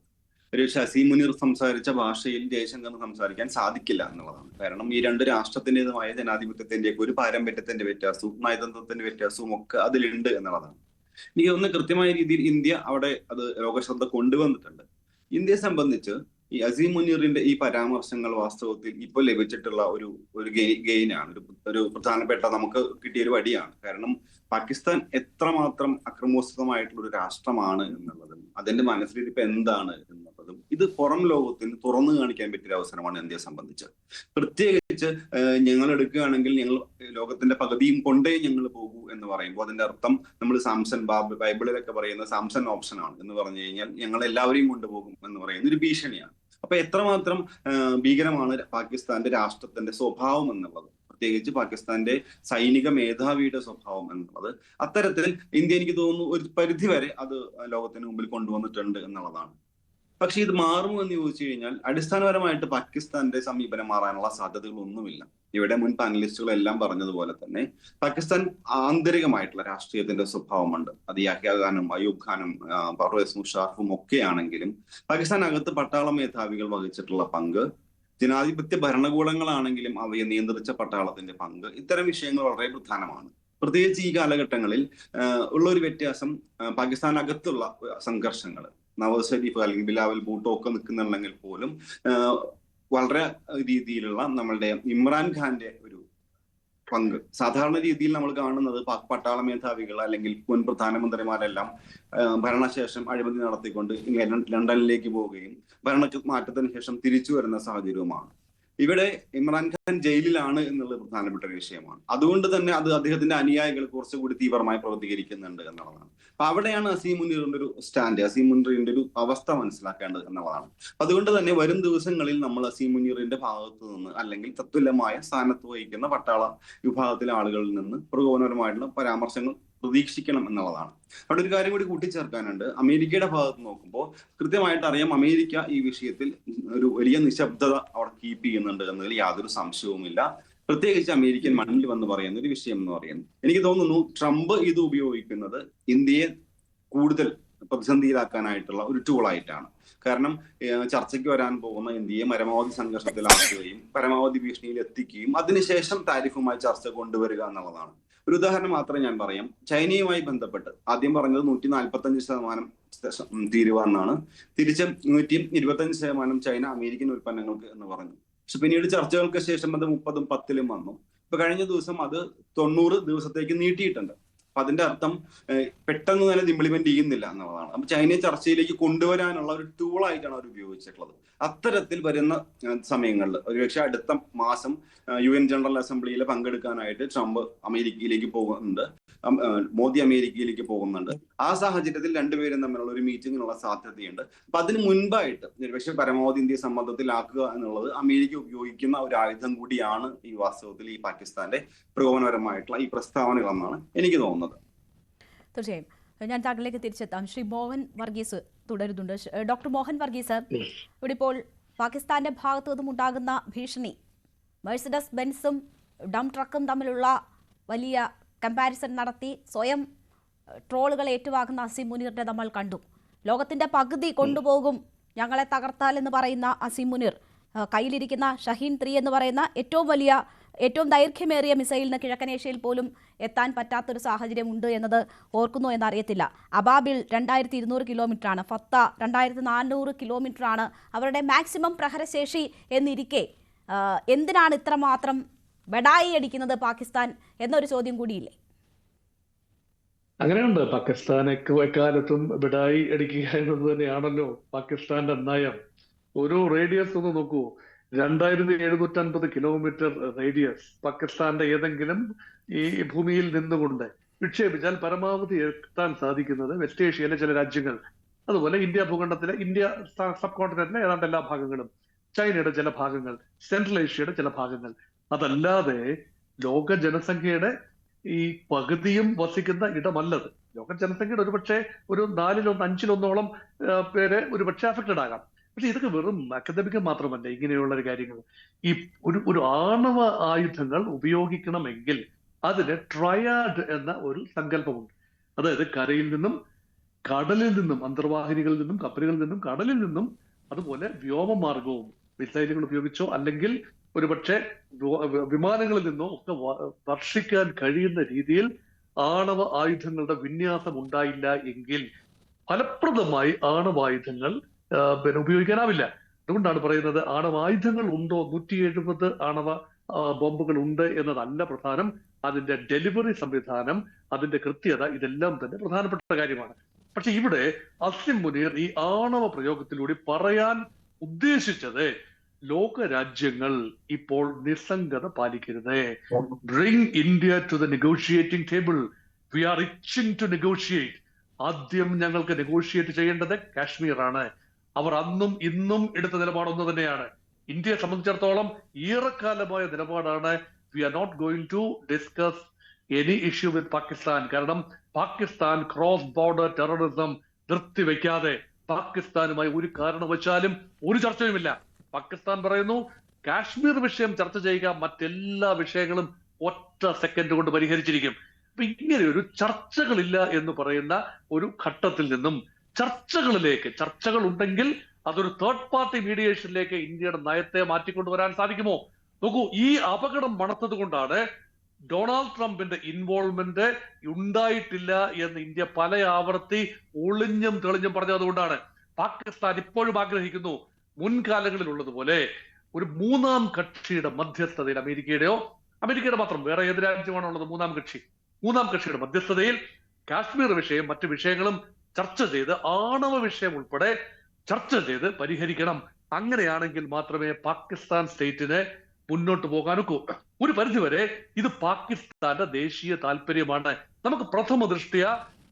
D: ഒരു അസീം മുനീർ സംസാരിച്ച ഭാഷയിൽ ജയശങ്കറിന് സംസാരിക്കാൻ സാധിക്കില്ല എന്നുള്ളതാണ്. കാരണം ഈ രണ്ട് രാഷ്ട്രത്തിൻ്റെതുമായ ജനാധിപത്യത്തിന്റെ ഒരു പാരമ്പര്യത്തിന്റെ വ്യത്യാസവും നയതന്ത്രത്തിന്റെ വ്യത്യാസവും ഒക്കെ അതിലുണ്ട് എന്നുള്ളതാണ്. എനിക്ക് തോന്നുന്നു കൃത്യമായ രീതിയിൽ ഇന്ത്യ അവിടെ അത് ലോകശ്രദ്ധ കൊണ്ടുവന്നിട്ടുണ്ട്. ഇന്ത്യയെ സംബന്ധിച്ച് ഈ അസീം മുനീറിന്റെ ഈ പരാമർശങ്ങൾ വാസ്തവത്തിൽ ഇപ്പോൾ ലഭിച്ചിട്ടുള്ള ഒരു ഗെയിനാണ്, ഒരു പ്രധാനപ്പെട്ട നമുക്ക് കിട്ടിയ ഒരു വടിയാണ്. കാരണം പാകിസ്ഥാൻ എത്രമാത്രം അക്രമോത്സുകമായിട്ടുള്ള ഒരു രാഷ്ട്രമാണ് എന്നുള്ളതും അതിന്റെ മനസ്സിലിരിപ്പ് എന്താണ് എന്നുള്ളതും ഇത് പുറം ലോകത്തിന് തുറന്നു കാണിക്കാൻ പറ്റിയ അവസരമാണ് ഇന്ത്യയെ സംബന്ധിച്ച്. പ്രത്യേകിച്ച് ഞങ്ങൾ എടുക്കുകയാണെങ്കിൽ ഞങ്ങൾ ലോകത്തിന്റെ പകുതിയും കൊണ്ടേ ഞങ്ങൾ പോകൂ എന്ന് പറയുമ്പോൾ അതിന്റെ അർത്ഥം നമ്മൾ സാംസൺ ബൈബിളിലൊക്കെ പറയുന്ന സാംസൺ ഓപ്ഷനാണ് എന്ന് പറഞ്ഞു കഴിഞ്ഞാൽ ഞങ്ങൾ എല്ലാവരെയും കൊണ്ടുപോകും എന്ന് പറയുന്ന ഒരു ഭീഷണിയാണ്. അപ്പൊ എത്രമാത്രം ഭീകരമാണ് പാകിസ്ഥാന്റെ രാഷ്ട്രത്തിന്റെ സ്വഭാവം എന്നുള്ളത്, പ്രത്യേകിച്ച് പാകിസ്ഥാന്റെ സൈനിക മേധാവിയുടെ സ്വഭാവം എന്നുള്ളത്. അത്തരത്തിൽ ഇന്ത്യ എനിക്ക് തോന്നുന്നു ഒരു പരിധിവരെ അത് ലോകത്തിന് മുമ്പിൽ കൊണ്ടുവന്നിട്ടുണ്ട് എന്നുള്ളതാണ്. പക്ഷെ ഇത് മാറുമോ എന്ന് ചോദിച്ചു കഴിഞ്ഞാൽ അടിസ്ഥാനപരമായിട്ട് പാകിസ്ഥാന്റെ സമീപനം മാറാനുള്ള സാധ്യതകളൊന്നുമില്ല. ഇവിടെ മുൻ പാനലിസ്റ്റുകളെല്ലാം പറഞ്ഞതുപോലെ തന്നെ പാകിസ്ഥാൻ ആന്തരികമായിട്ടുള്ള രാഷ്ട്രീയത്തിന്റെ സ്വഭാവമുണ്ട്. അത് യാഹ്യാ ഖാനും അയൂബ് ഖാനും പർവേസ് മുഷാറഫും ഒക്കെ ആണെങ്കിലും പാകിസ്ഥാനകത്ത് പട്ടാള മേധാവികൾ വഹിച്ചിട്ടുള്ള പങ്ക്, ജനാധിപത്യ ഭരണകൂടങ്ങളാണെങ്കിലും അവയെ നിയന്ത്രിച്ച പട്ടാളത്തിന്റെ പങ്ക്, ഇത്തരം വിഷയങ്ങൾ വളരെ പ്രധാനമാണ്. പ്രത്യേകിച്ച് ഈ കാലഘട്ടങ്ങളിൽ ഉള്ള ഒരു വ്യത്യാസം പാകിസ്ഥാനകത്തുള്ള സംഘർഷങ്ങൾ, നവാസ് ഷരീഫ് അല്ലെങ്കിൽ ബിലാവൽ ഭൂട്ടോ ഒക്കെ നിൽക്കുന്നുണ്ടെങ്കിൽ പോലും വളരെ രീതിയിലുള്ള നമ്മളുടെ ഇമ്രാൻഖാന്റെ ഒരു പങ്ക്, സാധാരണ രീതിയിൽ നമ്മൾ കാണുന്നത് പട്ടാള മേധാവികൾ അല്ലെങ്കിൽ മുൻ പ്രധാനമന്ത്രിമാരെല്ലാം ഭരണശേഷം അഴിമതി നടത്തിക്കൊണ്ട് ലണ്ടനിലേക്ക് പോവുകയും ഭരണമാറ്റത്തിന് ശേഷം തിരിച്ചു വരുന്ന സാഹചര്യവുമാണ്. ഇവിടെ ഇമ്രാൻഖാൻ ജയിലിലാണ് എന്നുള്ളത് പ്രധാനപ്പെട്ട ഒരു വിഷയമാണ്. അതുകൊണ്ട് തന്നെ അത് അദ്ദേഹത്തിന്റെ അനുയായികൾ കുറച്ചുകൂടി തീവ്രമായി പ്രതികരിക്കുന്നുണ്ട് എന്നുള്ളതാണ്. അപ്പൊ അവിടെയാണ് അസീം മുനീറിന്റെ ഒരു സ്റ്റാൻഡ്, അസീം മുനീറിന്റെ ഒരു അവസ്ഥ മനസ്സിലാക്കേണ്ടത് എന്നുള്ളതാണ്. അതുകൊണ്ട് തന്നെ വരും ദിവസങ്ങളിൽ നമ്മൾ അസീം മുനീറിന്റെ ഭാഗത്തു നിന്ന് അല്ലെങ്കിൽ തത്തുല്യമായ സ്ഥാനത്ത് വഹിക്കുന്ന പട്ടാള വിഭാഗത്തിലെ ആളുകളിൽ നിന്ന് പ്രകോപനപരമായിട്ടുള്ള പരാമർശങ്ങൾ പ്രതീക്ഷിക്കണം എന്നുള്ളതാണ്. അവിടെ ഒരു കാര്യം കൂടി കൂട്ടിച്ചേർക്കാനുണ്ട്. അമേരിക്കയുടെ ഭാഗത്ത് നോക്കുമ്പോൾ കൃത്യമായിട്ട് അറിയാം അമേരിക്ക ഈ വിഷയത്തിൽ ഒരു വലിയ നിശബ്ദത അവിടെ കീപ്പ് ചെയ്യുന്നുണ്ട് എന്നതിൽ യാതൊരു സംശയവുമില്ല. പ്രത്യേകിച്ച് അമേരിക്കൻ മണ്ണിൽ വന്ന് പറയുന്ന ഒരു വിഷയം എന്ന് പറയുന്നത്, എനിക്ക് തോന്നുന്നു ട്രംപ് ഇത് ഉപയോഗിക്കുന്നത് ഇന്ത്യയെ കൂടുതൽ പ്രതിസന്ധിയിലാക്കാനായിട്ടുള്ള ഒരു ടൂളായിട്ടാണ്. കാരണം ചർച്ചയ്ക്ക് വരാൻ പോകുന്ന ഇന്ത്യയെ പരമാവധി സംഘർഷത്തിലാക്കുകയും പരമാവധി ഭീഷണിയിൽ എത്തിക്കുകയും അതിനുശേഷം താരിഫുമായി ചർച്ച കൊണ്ടുവരിക എന്നുള്ളതാണ്. ഒരു ഉദാഹരണം മാത്രമേ ഞാൻ പറയാം. ചൈനയുമായി ബന്ധപ്പെട്ട് ആദ്യം പറഞ്ഞത് 145% തീരുവ എന്നാണ്. തിരിച്ച് 125% ചൈന അമേരിക്കൻ ഉൽപ്പന്നങ്ങൾക്ക് എന്ന് പറഞ്ഞു. പക്ഷെ പിന്നീട് ചർച്ചകൾക്ക് ശേഷം അത് 30-10 വന്നു. ഇപ്പൊ കഴിഞ്ഞ ദിവസം അത് 90 ദിവസത്തേക്ക് നീട്ടിയിട്ടുണ്ട്. അപ്പൊ അതിന്റെ അർത്ഥം പെട്ടെന്ന് തന്നെ ഇത് ഇംപ്ലിമെന്റ് ചെയ്യുന്നില്ല എന്നുള്ളതാണ്. അപ്പൊ ചൈനയെ ചർച്ചയിലേക്ക് കൊണ്ടുവരാനുള്ള ഒരു ടൂളായിട്ടാണ് അവർ ഉപയോഗിച്ചിട്ടുള്ളത്. അത്തരത്തിൽ വരുന്ന സമയങ്ങളിൽ ഒരുപക്ഷെ അടുത്ത മാസം UN ജനറൽ അസംബ്ലിയിൽ പങ്കെടുക്കാനായിട്ട് ട്രംപ് അമേരിക്കയിലേക്ക് പോകുന്നുണ്ട്, മോദി അമേരിക്കയിലേക്ക് പോകുന്നുണ്ട്. ആ സാഹചര്യത്തിൽ രണ്ടുപേരും തമ്മിലുള്ള ഒരു മീറ്റിങ്ങിനുള്ള സാധ്യതയുണ്ട്. അപ്പൊ അതിന് മുൻപായിട്ട് ഒരുപക്ഷെ പരമാവധി ഇന്ത്യയെ സമ്മർദ്ദത്തിലാക്കുക എന്നുള്ളത് അമേരിക്ക ഉപയോഗിക്കുന്ന ഒരു ആയുധം കൂടിയാണ് ഈ വാസ്തവത്തിൽ ഈ പാകിസ്ഥാന്റെ പ്രകോപനപരമായിട്ടുള്ള ഈ പ്രസ്താവനകളെന്നാണ് എനിക്ക് തോന്നുന്നത്.
A: തീർച്ചയായും ഞാൻ താങ്കളിലേക്ക് തിരിച്ചെത്താം. ശ്രീ മോഹൻ വർഗീസ് തുടരുന്നുണ്ട്. ഡോക്ടർ മോഹൻ വർഗീസ്, ഇവിടെ ഇപ്പോൾ പാകിസ്ഥാന്റെ ഭാഗത്തു നിന്നും ഉണ്ടാകുന്ന ഭീഷണി മെഴ്സിഡസ് ബെൻസും ഡംപ് ട്രക്കും തമ്മിലുള്ള വലിയ കമ്പാരിസൺ നടത്തി സ്വയം ട്രോളുകൾ ഏറ്റുവാങ്ങുന്ന അസീം മുനീറിനെ നമ്മൾ കണ്ടു. ലോകത്തിന്റെ പകുതി കൊണ്ടുപോകും ഞങ്ങളെ തകർത്താൽ എന്ന് പറയുന്ന അസീം മുനീർ കയ്യിലിരിക്കുന്ന ഷഹീൻ 3 എന്ന് പറയുന്ന ഏറ്റവും ദൈർഘ്യമേറിയ മിസൈലിന് കിഴക്കനേഷ്യയിൽ പോലും എത്താൻ പറ്റാത്തൊരു സാഹചര്യം ഉണ്ട് എന്നത് ഓർക്കുന്നു എന്നറിയത്തില്ല. അബാബിൽ 2200 കിലോമീറ്ററാണ്, ഫത്ത 2400 കിലോമീറ്ററാണ് അവരുടെ മാക്സിമം പ്രഹരശേഷി എന്നിരിക്കെ എന്തിനാണ് ഇത്രമാത്രം ബഡായി അടിക്കുന്നത് പാകിസ്ഥാൻ എന്നൊരു ചോദ്യം കൂടിയില്ലേ?
E: അങ്ങനെയുണ്ട്. പാകിസ്ഥാനെ എക്കാലത്തും ബഡായി അടിക്കുക എന്നത് തന്നെയാണല്ലോ പാകിസ്ഥാന്റെ നയം. ഒരു റേഡിയസ് ഒന്ന് നോക്കൂ, 2750 കിലോമീറ്റർ റേഡിയസ് പാകിസ്ഥാന്റെ ഏതെങ്കിലും ഈ ഭൂമിയിൽ നിന്നുകൊണ്ട് വിക്ഷേപിച്ചാൽ പരമാവധി എത്താൻ സാധിക്കുന്നത് വെസ്റ്റ് ഏഷ്യയിലെ ചില രാജ്യങ്ങൾ, അതുപോലെ ഇന്ത്യ ഭൂഖണ്ഡത്തിലെ ഇന്ത്യ സബ് കോണ്ടിനെന്റിലെ ഏതാണ്ട് എല്ലാ ഭാഗങ്ങളും, ചൈനയുടെ ചില ഭാഗങ്ങൾ, സെൻട്രൽ ഏഷ്യയുടെ ചില ഭാഗങ്ങൾ. അതല്ലാതെ ലോക ജനസംഖ്യയുടെ ഈ പകുതിയും വസിക്കുന്ന ഇടമല്ലത്. ലോക ജനസംഖ്യയുടെ ഒരുപക്ഷെ ഒരു 4-1 5-1 പേര് ഒരുപക്ഷെ അഫക്റ്റഡ് ആകാം. പക്ഷെ ഇതൊക്കെ വെറും അക്കാദമിക് മാത്രമല്ല. ഇങ്ങനെയുള്ള കാര്യങ്ങൾ, ഈ ഒരു ആണവ ആയുധങ്ങൾ ഉപയോഗിക്കണമെങ്കിൽ അതിന് ട്രയാഡ് എന്ന ഒരു സങ്കല്പമുണ്ട്. അതായത് കരയിൽ നിന്നും, കടലിൽ നിന്നും, അന്തർവാഹിനികളിൽ നിന്നും, കപ്പലുകളിൽ നിന്നും, കടലിൽ നിന്നും, അതുപോലെ വ്യോമമാർഗവും മിസൈലുകൾ ഉപയോഗിച്ചോ അല്ലെങ്കിൽ ഒരുപക്ഷെ വിമാനങ്ങളിൽ നിന്നോ ഒക്കെ വർഷിക്കാൻ കഴിയുന്ന രീതിയിൽ ആണവ ആയുധങ്ങളുടെ വിന്യാസം ഉണ്ടായില്ല എങ്കിൽ ഫലപ്രദമായി ആണവായുധങ്ങൾ ഉപയോഗിക്കാനാവില്ല. അതുകൊണ്ടാണ് പറയുന്നത് ആണവായുധങ്ങൾ ഉണ്ടോ, 170 ആണവ ബോംബുകൾ ഉണ്ട് എന്നതല്ല പ്രധാനം, അതിന്റെ ഡെലിവറി സംവിധാനം, അതിന്റെ കൃത്യത, ഇതെല്ലാം തന്നെ പ്രധാനപ്പെട്ട കാര്യമാണ്. പക്ഷെ ഇവിടെ അസീം മുനീർ ഈ ആണവ പ്രയോഗത്തിലൂടെ പറയാൻ ഉദ്ദേശിച്ചത് ലോക രാജ്യങ്ങൾ ഇപ്പോൾ നിസ്സംഗത പാലിക്കരുത്. Bring India to the negotiating table, we are itching to negotiate. ആദ്യം ഞങ്ങൾക്ക് നെഗോഷിയേറ്റ് ചെയ്യേണ്ടത് കാശ്മീറാണ്. അവർ അന്നും ഇന്നും എടുത്ത നിലപാട് ഒന്ന് തന്നെയാണ്. ഇന്ത്യയെ സംബന്ധിച്ചിടത്തോളം ഏറെക്കാലമായ നിലപാടാണ് we are not going to discuss any issue with Pakistan. കാരണം പാകിസ്ഥാൻ ക്രോസ് ബോർഡർ ടെററിസം നിർത്തിവെക്കാതെ പാകിസ്ഥാനുമായി ഒരു കാരണവശാലും ഒരു ചർച്ചയുമില്ല. പാകിസ്ഥാൻ പറയുന്നു കാശ്മീർ വിഷയം ചർച്ച ചെയ്യുക, മറ്റെല്ലാ വിഷയങ്ങളും ഒറ്റ സെക്കൻഡ് കൊണ്ട് പരിഹരിച്ചിരിക്കും. അപ്പൊ ഇങ്ങനെ ഒരു ചർച്ചകളില്ല എന്ന് പറയുന്ന ഒരു ഘട്ടത്തിൽ നിന്നും ചർച്ചകൾ ഉണ്ടെങ്കിൽ അതൊരു തേർഡ് പാർട്ടി മീഡിയേഷനിലേക്ക് ഇന്ത്യയുടെ നയത്തെ മാറ്റിക്കൊണ്ടുവരാൻ സാധിക്കുമോ? നോക്കൂ, ഈ അപകടം മണത്തത് കൊണ്ടാണ് ഡൊണാൾഡ് ട്രംപിന്റെ ഇൻവോൾവ്മെന്റ് ഉണ്ടായിട്ടില്ല എന്ന് ഇന്ത്യ പല ആവർത്തി ഒളിഞ്ഞും തെളിഞ്ഞും പറഞ്ഞത്. അതുകൊണ്ടാണ് പാകിസ്ഥാൻ ഇപ്പോഴും ആഗ്രഹിക്കുന്നു മുൻകാലങ്ങളിൽ ഉള്ളതുപോലെ ഒരു മൂന്നാം കക്ഷിയുടെ മധ്യസ്ഥതയിൽ, അമേരിക്കയുടെ മാത്രം, വേറെ ഏത് രാജ്യമാണുള്ളത് മൂന്നാം കക്ഷിയുടെ മധ്യസ്ഥതയിൽ കാശ്മീർ വിഷയം മറ്റു വിഷയങ്ങളും ചർച്ച ചെയ്ത്, ആണവ വിഷയം ഉൾപ്പെടെ ചർച്ച ചെയ്ത് പരിഹരിക്കണം. അങ്ങനെയാണെങ്കിൽ മാത്രമേ പാകിസ്ഥാൻ സ്റ്റേറ്റിന് മുന്നോട്ട് പോകാനൊക്കൂ. ഒരു പരിധിവരെ ഇത് പാകിസ്ഥാന്റെ ദേശീയ താല്പര്യമാണ്. നമുക്ക് പ്രഥമ ദൃഷ്ടിയ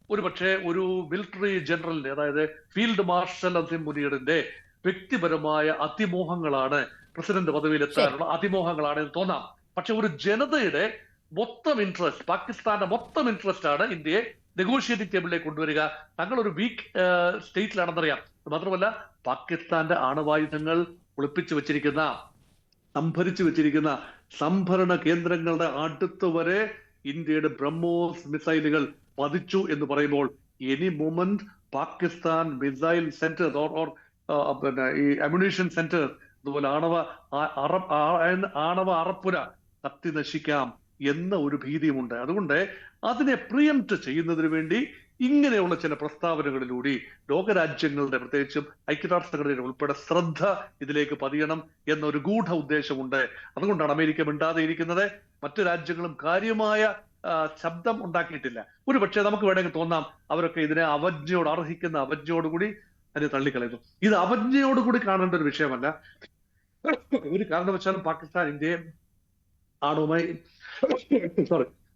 E: ഒരുപക്ഷെ ഒരു മിലിറ്ററി ജനറലിന്റെ, അതായത് ഫീൽഡ് മാർഷൽ അസീം മുനീറിന്റെ വ്യക്തിപരമായ അതിമോഹങ്ങളാണ്, പ്രസിഡന്റ് പദവിയിലെത്താനുള്ള അതിമോഹങ്ങളാണ് എന്ന് തോന്നാം. പക്ഷെ ഒരു ജനതയുടെ മൊത്തം ഇൻട്രസ്റ്റ്, പാകിസ്ഥാന്റെ മൊത്തം ഇൻട്രസ്റ്റ് ആണ് ഇന്ത്യയെ നെഗോഷിയേറ്റിംഗ് ടേബിളിലേക്ക് കൊണ്ടുവരിക. തങ്ങളൊരു വീക്ക് സ്റ്റേറ്റിലാണെന്നറിയാം. മാത്രമല്ല പാകിസ്ഥാന്റെ ആണവായുധങ്ങൾ ഒളിപ്പിച്ചു വെച്ചിരിക്കുന്ന, സംഭരിച്ചു വെച്ചിരിക്കുന്ന സംഭരണ കേന്ദ്രങ്ങളുടെ അടുത്ത് വരെ ഇന്ത്യയുടെ ബ്രഹ്മോസ് മിസൈലുകൾ പതിച്ചു എന്ന് പറയുമ്പോൾ any moment Pakistan missile centre or പിന്നെ ഈ അമ്യൂണിഷൻ സെന്റർ, അതുപോലെ ആണവ അറപ്പുര കത്തി നശിക്കാം എന്ന ഒരു ഭീതിയുമുണ്ട്. അതുകൊണ്ട് അതിനെ പ്രിയംപ്റ്റ് ചെയ്യുന്നതിന് വേണ്ടി ഇങ്ങനെയുള്ള ചില പ്രസ്താവനകളിലൂടെ ലോകരാജ്യങ്ങളുടെ, പ്രത്യേകിച്ചും ഐക്യരാഷ്ട്രസംഘടനയുടെ ഉൾപ്പെടെ ശ്രദ്ധ ഇതിലേക്ക് പതിയണം എന്നൊരു ഗൂഢ ഉദ്ദേശമുണ്ട്. അതുകൊണ്ടാണ് അമേരിക്ക മിണ്ടാതെ ഇരിക്കുന്നത്. മറ്റു രാജ്യങ്ങളും കാര്യമായ ശബ്ദം ഉണ്ടാക്കിയിട്ടില്ല. ഒരു പക്ഷേ നമുക്ക് വേണമെങ്കിൽ തോന്നാം അവരൊക്കെ ഇതിനെ അർഹിക്കുന്ന അവജ്ഞയോടുകൂടി അതിനെ തള്ളിക്കളയുന്നു. ഇത് അവജ്ഞയോടുകൂടി കാണേണ്ട ഒരു വിഷയമല്ല. ഒരു കാരണവശാലും പാകിസ്ഥാൻ ഇന്ത്യയെ ആണവമായി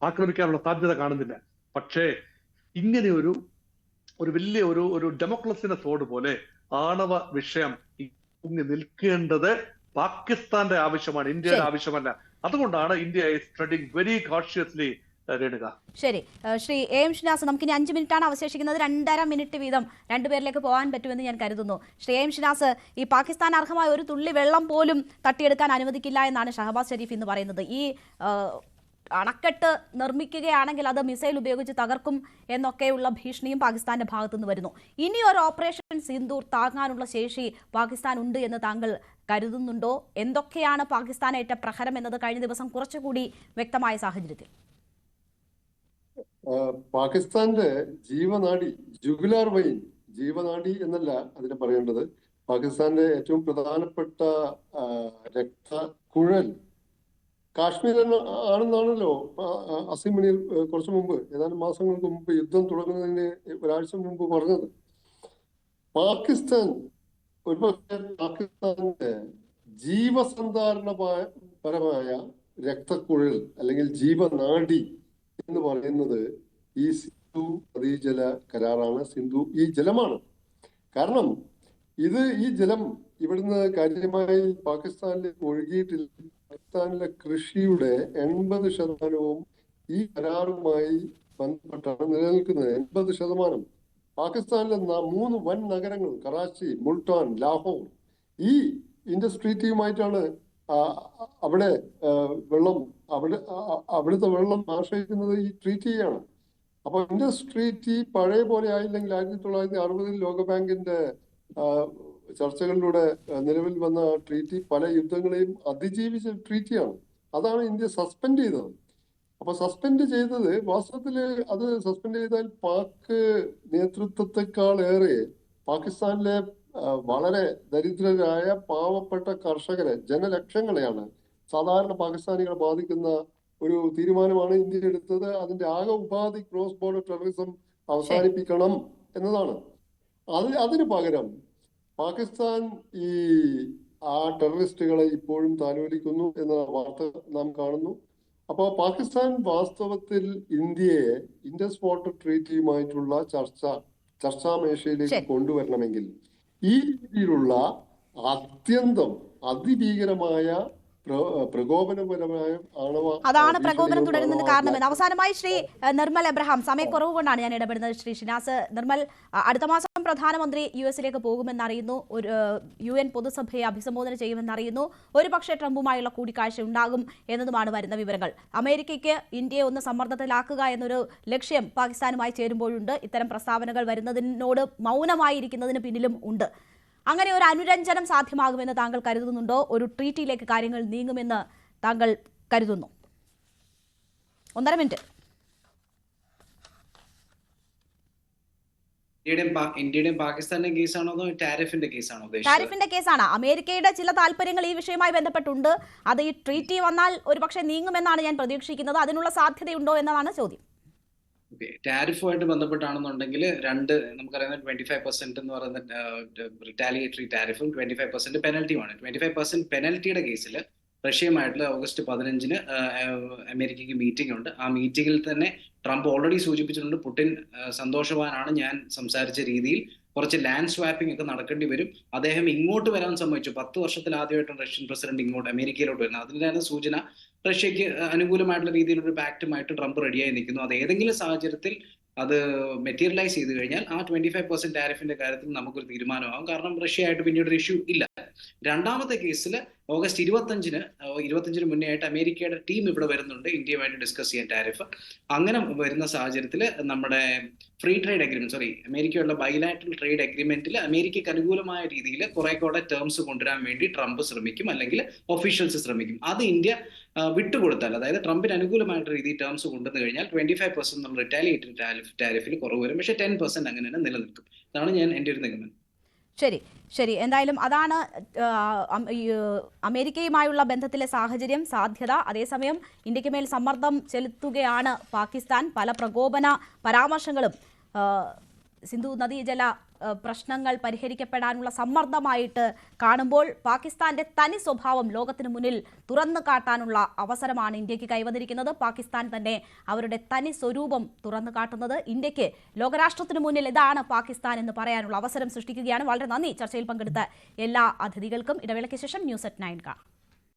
E: ആക്രമിക്കാനുള്ള സാധ്യത കാണുന്നില്ല. പക്ഷേ ഇങ്ങനെ ഒരു വലിയ ഒരു ഡെമോക്രസിന്റെ സോഡ് പോലെ ആണവ വിഷയം നിൽക്കേണ്ടത് പാകിസ്ഥാന്റെ ആവശ്യമാണ്, ഇന്ത്യയുടെ ആവശ്യമല്ല. അതുകൊണ്ടാണ് India studying very cautiously. Renuka,
A: ശരി. ശ്രീ എ എം ഷിനാസ്, നമുക്കിനി 5 മിനിറ്റാണ് അവശേഷിക്കുന്നത്. 2.5 മിനിറ്റ് വീതം രണ്ടുപേരിലേക്ക് പോകാൻ പറ്റുമെന്ന് ഞാൻ കരുതുന്നു. ശ്രീ എ എം ഷിനാസ്, ഈ പാകിസ്ഥാൻ അർഹമായ ഒരു തുള്ളി വെള്ളം പോലും തട്ടിയെടുക്കാൻ അനുവദിക്കില്ല എന്നാണ് ഷഹബാസ് ഷെരീഫ് ഇന്ന് പറയുന്നത്. ഈ അണക്കെട്ട് നിർമ്മിക്കുകയാണെങ്കിൽ അത് മിസൈൽ ഉപയോഗിച്ച് തകർക്കും എന്നൊക്കെയുള്ള ഭീഷണിയും പാകിസ്ഥാന്റെ ഭാഗത്തുനിന്ന് വരുന്നു. ഇനി ഒരു ഓപ്പറേഷൻ സിന്ദൂർ താങ്ങാനുള്ള ശേഷി പാകിസ്ഥാൻ ഉണ്ട് എന്ന് താങ്കൾ കരുതുന്നുണ്ടോ? എന്തൊക്കെയാണ് പാകിസ്ഥാനേറ്റ പ്രഹരം എന്നത് കഴിഞ്ഞ ദിവസം കുറച്ചുകൂടി വ്യക്തമായ സാഹചര്യത്തിൽ?
B: പാകിസ്ഥാന്റെ ജീവനാഡി, ജുഗുലാർ വെയിൻ, ജീവനാഡി എന്നല്ല അതിനെ പറയേണ്ടത്, പാകിസ്ഥാന്റെ ഏറ്റവും പ്രധാനപ്പെട്ട രക്തക്കുഴൽ കാശ്മീർ ആണെന്നാണല്ലോ അസീം മുനീർ കുറച്ചു മുമ്പ്, ഏതാനും മാസങ്ങൾക്ക് മുമ്പ്, യുദ്ധം തുടങ്ങുന്നതിന് ഒരാഴ്ച മുമ്പ് പറഞ്ഞത്. പാകിസ്ഥാൻ ഒരുപക്ഷെ പാകിസ്ഥാന്റെ ജീവസന്ധാരണപരമായ രക്തക്കുഴൽ അല്ലെങ്കിൽ ജീവനാഡി എന്ന് പറയുന്നത് ഈ സിന്ധു നദീജല കരാറാണ്. ഈ ജലമാണ്. കാരണം ഈ ജലം ഇവിടുന്ന് കാര്യമായി പാകിസ്ഥാനിലേക്ക് ഒഴുകിയിട്ടില്ല. പാകിസ്ഥാനിലെ കൃഷിയുടെ 80% ഈ കരാറുമായി ബന്ധപ്പെട്ടാണ് നിലനിൽക്കുന്നത്. 80%. പാകിസ്ഥാനിലെ 3 വൻ നഗരങ്ങൾ കറാച്ചി, മുൾട്ടാൻ, ലാഹോർ, ഈ ഇൻഡസ് ട്രീറ്റിയുമായിട്ടാണ് അവിടെ അവിടുത്തെ വെള്ളം ആശ്രയിക്കുന്നത് ഈ ട്രീറ്റിയാണ്. അപ്പൊ ഇൻഡസ് ട്രീറ്റി പഴയ പോലെ ആയില്ലെങ്കിൽ 1960 ലോകബാങ്കിന്റെ ചർച്ചകളിലൂടെ നിലവിൽ വന്ന ട്രീറ്റി പല യുദ്ധങ്ങളെയും അതിജീവിച്ച ട്രീറ്റിയാണ്. അതാണ് ഇന്ത്യ സസ്പെൻഡ് ചെയ്തത്. അപ്പൊ സസ്പെൻഡ് ചെയ്തത് വാസ്തവത്തില് അത് സസ്പെൻഡ് ചെയ്താൽ പാക് നേതൃത്വത്തെക്കാളേറെ പാകിസ്ഥാനിലെ വളരെ ദരിദ്രരായ പാവപ്പെട്ട കർഷകരെ, ജനലക്ഷങ്ങളെയാണ്, സാധാരണ പാകിസ്ഥാനികളെ ബാധിക്കുന്ന ഒരു തീരുമാനമാണ് ഇന്ത്യ എടുത്തത്. അതിന്റെ ആകെ ഉപാധി ക്രോസ് ബോർഡർ ടെററിസം അവസാനിപ്പിക്കണം എന്നതാണ്. അതിന് പകരം പാകിസ്ഥാൻ ആ ടെററിസ്റ്റുകളെ ഇപ്പോഴും താലോലിക്കുന്നു എന്ന വാർത്ത നാം കാണുന്നു. അപ്പോൾ പാകിസ്ഥാൻ വാസ്തവത്തിൽ ഇന്ത്യയെ ഇൻഡസ് വാട്ടർ ട്രീറ്റിയുമായിട്ടുള്ള ചർച്ചാമേശയിലേക്ക് കൊണ്ടുവരണമെങ്കിൽ ഈ രീതിയിലുള്ള അത്യന്തം അതിഭീകരമായ പ്രകോപനപരമായ
A: അതാണ് പ്രകോപനം തുടരുന്നതിന് കാരണമെന്ന്. അവസാനമായി ശ്രീ നിർമ്മൽ എബ്രഹാം, സമയക്കുറവ് കൊണ്ടാണ് ഞാൻ ഇടപെടുന്നത്. ശ്രീ ഷിനാസ്, നിർമ്മൽ, അടുത്ത മാസം പ്രധാനമന്ത്രി US പോകുമെന്നറിയുന്നു. ഒരു UN പൊതുസഭയെ അഭിസംബോധന ചെയ്യുമെന്നറിയുന്നു. ഒരു പക്ഷേ ട്രംപുമായുള്ള കൂടിക്കാഴ്ച ഉണ്ടാകും എന്നതുമാണ് വരുന്ന വിവരങ്ങൾ. അമേരിക്കയ്ക്ക് ഇന്ത്യയെ ഒന്ന് സമ്മർദ്ദത്തിലാക്കുക എന്നൊരു ലക്ഷ്യം പാകിസ്ഥാനുമായി ചേരുമ്പോഴുണ്ട്. ഇത്തരം പ്രസ്താവനകൾ വരുന്നതിനോട് മൗനമായിരിക്കുന്നതിന് പിന്നിലും ഉണ്ട്. അങ്ങനെ ഒരു അനുരഞ്ജനം സാധ്യമാകുമെന്ന് താങ്കൾ കരുതുന്നുണ്ടോ? ഒരു ട്രീറ്റിയിലേക്ക് കാര്യങ്ങൾ നീങ്ങുമെന്ന് താങ്കൾ കരുതുന്നു? 1.5 മിനിറ്റ്.
C: ഇന്ത്യയുടെയും പാകിസ്ഥാന്റെയും കേസാണോ അതോ ടാരിഫിന്റെ കേസാണോ?
A: ടാരിഫിന്റെ കേസാണ്. അമേരിക്കയുടെ ചില താല്പര്യങ്ങൾ ഈ വിഷയവുമായി ബന്ധപ്പെട്ടുണ്ട്. അത് ഈ ട്രീറ്റി വന്നാൽ ഒരുപക്ഷെ നീങ്ങുമെന്നാണ് ഞാൻ പ്രതീക്ഷിക്കുന്നത്. അതിനുള്ള സാധ്യതയുണ്ടോ എന്നതാണ് ചോദ്യം.
C: ടാരിഫുമായിട്ട് ബന്ധപ്പെട്ടാണെന്നുണ്ടെങ്കിൽ നമുക്കറിയുന്ന 25% എന്ന് പറയുന്ന റിറ്റാലിയേറ്ററി ടാരിഫും 25% പെനൽറ്റിയുമാണ്. 25% പെനൽറ്റിയുടെ കേസിൽ റഷ്യയുമായിട്ടുള്ള ഓഗസ്റ്റ് 15 അമേരിക്കയ്ക്ക് മീറ്റിംഗ് ഉണ്ട്. ആ മീറ്റിംഗിൽ തന്നെ ട്രംപ് ഓൾറെഡി സൂചിപ്പിച്ചിട്ടുണ്ട്, പുടിൻ സന്തോഷവാനാണ്, ഞാൻ സംസാരിച്ച രീതിയിൽ കുറച്ച് ലാൻഡ് സ്വാപ്പിംഗ് ഒക്കെ നടക്കേണ്ടി വരും, അദ്ദേഹം ഇങ്ങോട്ട് വരാൻ സമ്മതിച്ചു. 10 വർഷത്തിൽ ആദ്യമായിട്ടാണ് റഷ്യൻ പ്രസിഡന്റ് അമേരിക്കയിലോട്ട് വരുന്നത്. അതിൻ്റെയാണ് സൂചന റഷ്യക്ക് അനുകൂലമായിട്ടുള്ള രീതിയിലൊരു പാക്റ്റുമായിട്ട് ട്രംപ് റെഡിയായി നിൽക്കുന്നു. അത് ഏതെങ്കിലും സാഹചര്യത്തിൽ അത് മെറ്റീരിയലൈസ് ചെയ്ത് കഴിഞ്ഞാൽ ആ 25% ടാരിഫിന്റെ കാര്യത്തിൽ നമുക്കൊരു തീരുമാനമാകും. കാരണം റഷ്യയായിട്ട് പിന്നീട് ഒരു ഇഷ്യൂ ഇല്ല. രണ്ടാമത്തെ കേസിൽ ഓഗസ്റ്റ് 25-ന് മുന്നേ ആയിട്ട് അമേരിക്കയുടെ ടീം ഇവിടെ വരുന്നുണ്ട് ഇന്ത്യയുമായിട്ട് ഡിസ്കസ് ചെയ്യാൻ ടാരിഫ്. അങ്ങനെ വരുന്ന സാഹചര്യത്തിൽ നമ്മുടെ ഫ്രീ ട്രേഡ് അഗ്രിമെന്റ്, അമേരിക്കയുള്ള ബൈലാറ്ററൽ ട്രേഡ് അഗ്രിമെന്റിൽ അമേരിക്കയ്ക്ക് അനുകൂലമായ രീതിയിൽ കുറെ കൂടെ ടേംസ് കൊണ്ടുവരാൻ വേണ്ടി ട്രംപ് ശ്രമിക്കും, അല്ലെങ്കിൽ ഒഫീഷ്യൽസ് ശ്രമിക്കും. അത് ഇന്ത്യ വിട്ടുകൊടുത്താൽ, അതായത് ട്രംപിന് അനുകൂലമായിട്ടുള്ള രീതിയിൽ ടേംസ് കൊണ്ടുവന്നു കഴിഞ്ഞാൽ 25% നമ്മൾ റിറ്റാലിയേറ്ററി ടാരിഫിൽ കുറവ് വരും. പക്ഷേ 10% അങ്ങനെ തന്നെ നിലനിൽക്കും. അതാണ് എൻ്റെ ഒരു നിഗമനം.
A: ശരി ശരി, എന്തായാലും അതാണ് അമേരിക്കയുമായുള്ള ബന്ധത്തിലെ സാഹചര്യം, സാധ്യത. അതേസമയം ഇന്ത്യക്ക് മേൽ സമ്മർദ്ദം ചെലുത്തുകയാണ് പാകിസ്ഥാൻ. പല പ്രകോപന പരാമർശങ്ങളും സിന്ധു നദീജല പ്രശ്നങ്ങൾ പരിഹരിക്കപ്പെടാനുള്ള സമ്മർദ്ദമായിട്ട് കാണുമ്പോൾ പാകിസ്ഥാന്റെ തനി സ്വഭാവം ലോകത്തിന് മുന്നിൽ തുറന്നു കാട്ടാനുള്ള അവസരമാണ് ഇന്ത്യക്ക് കൈവന്നിരിക്കുന്നത്. പാകിസ്ഥാൻ തന്നെ അവരുടെ തനി സ്വരൂപം തുറന്നു കാട്ടുന്നത് ഇന്ത്യക്ക് ലോകരാഷ്ട്രത്തിന് മുന്നിൽ ഇതാണ് പാകിസ്ഥാൻ എന്ന് പറയാനുള്ള അവസരം സൃഷ്ടിക്കുകയാണ്. വളരെ നന്ദി ചർച്ചയിൽ പങ്കെടുത്ത എല്ലാ അതിഥികൾക്കും. ഇടവേളയ്ക്ക് ശേഷം ന്യൂസ് at 9 കാണാം.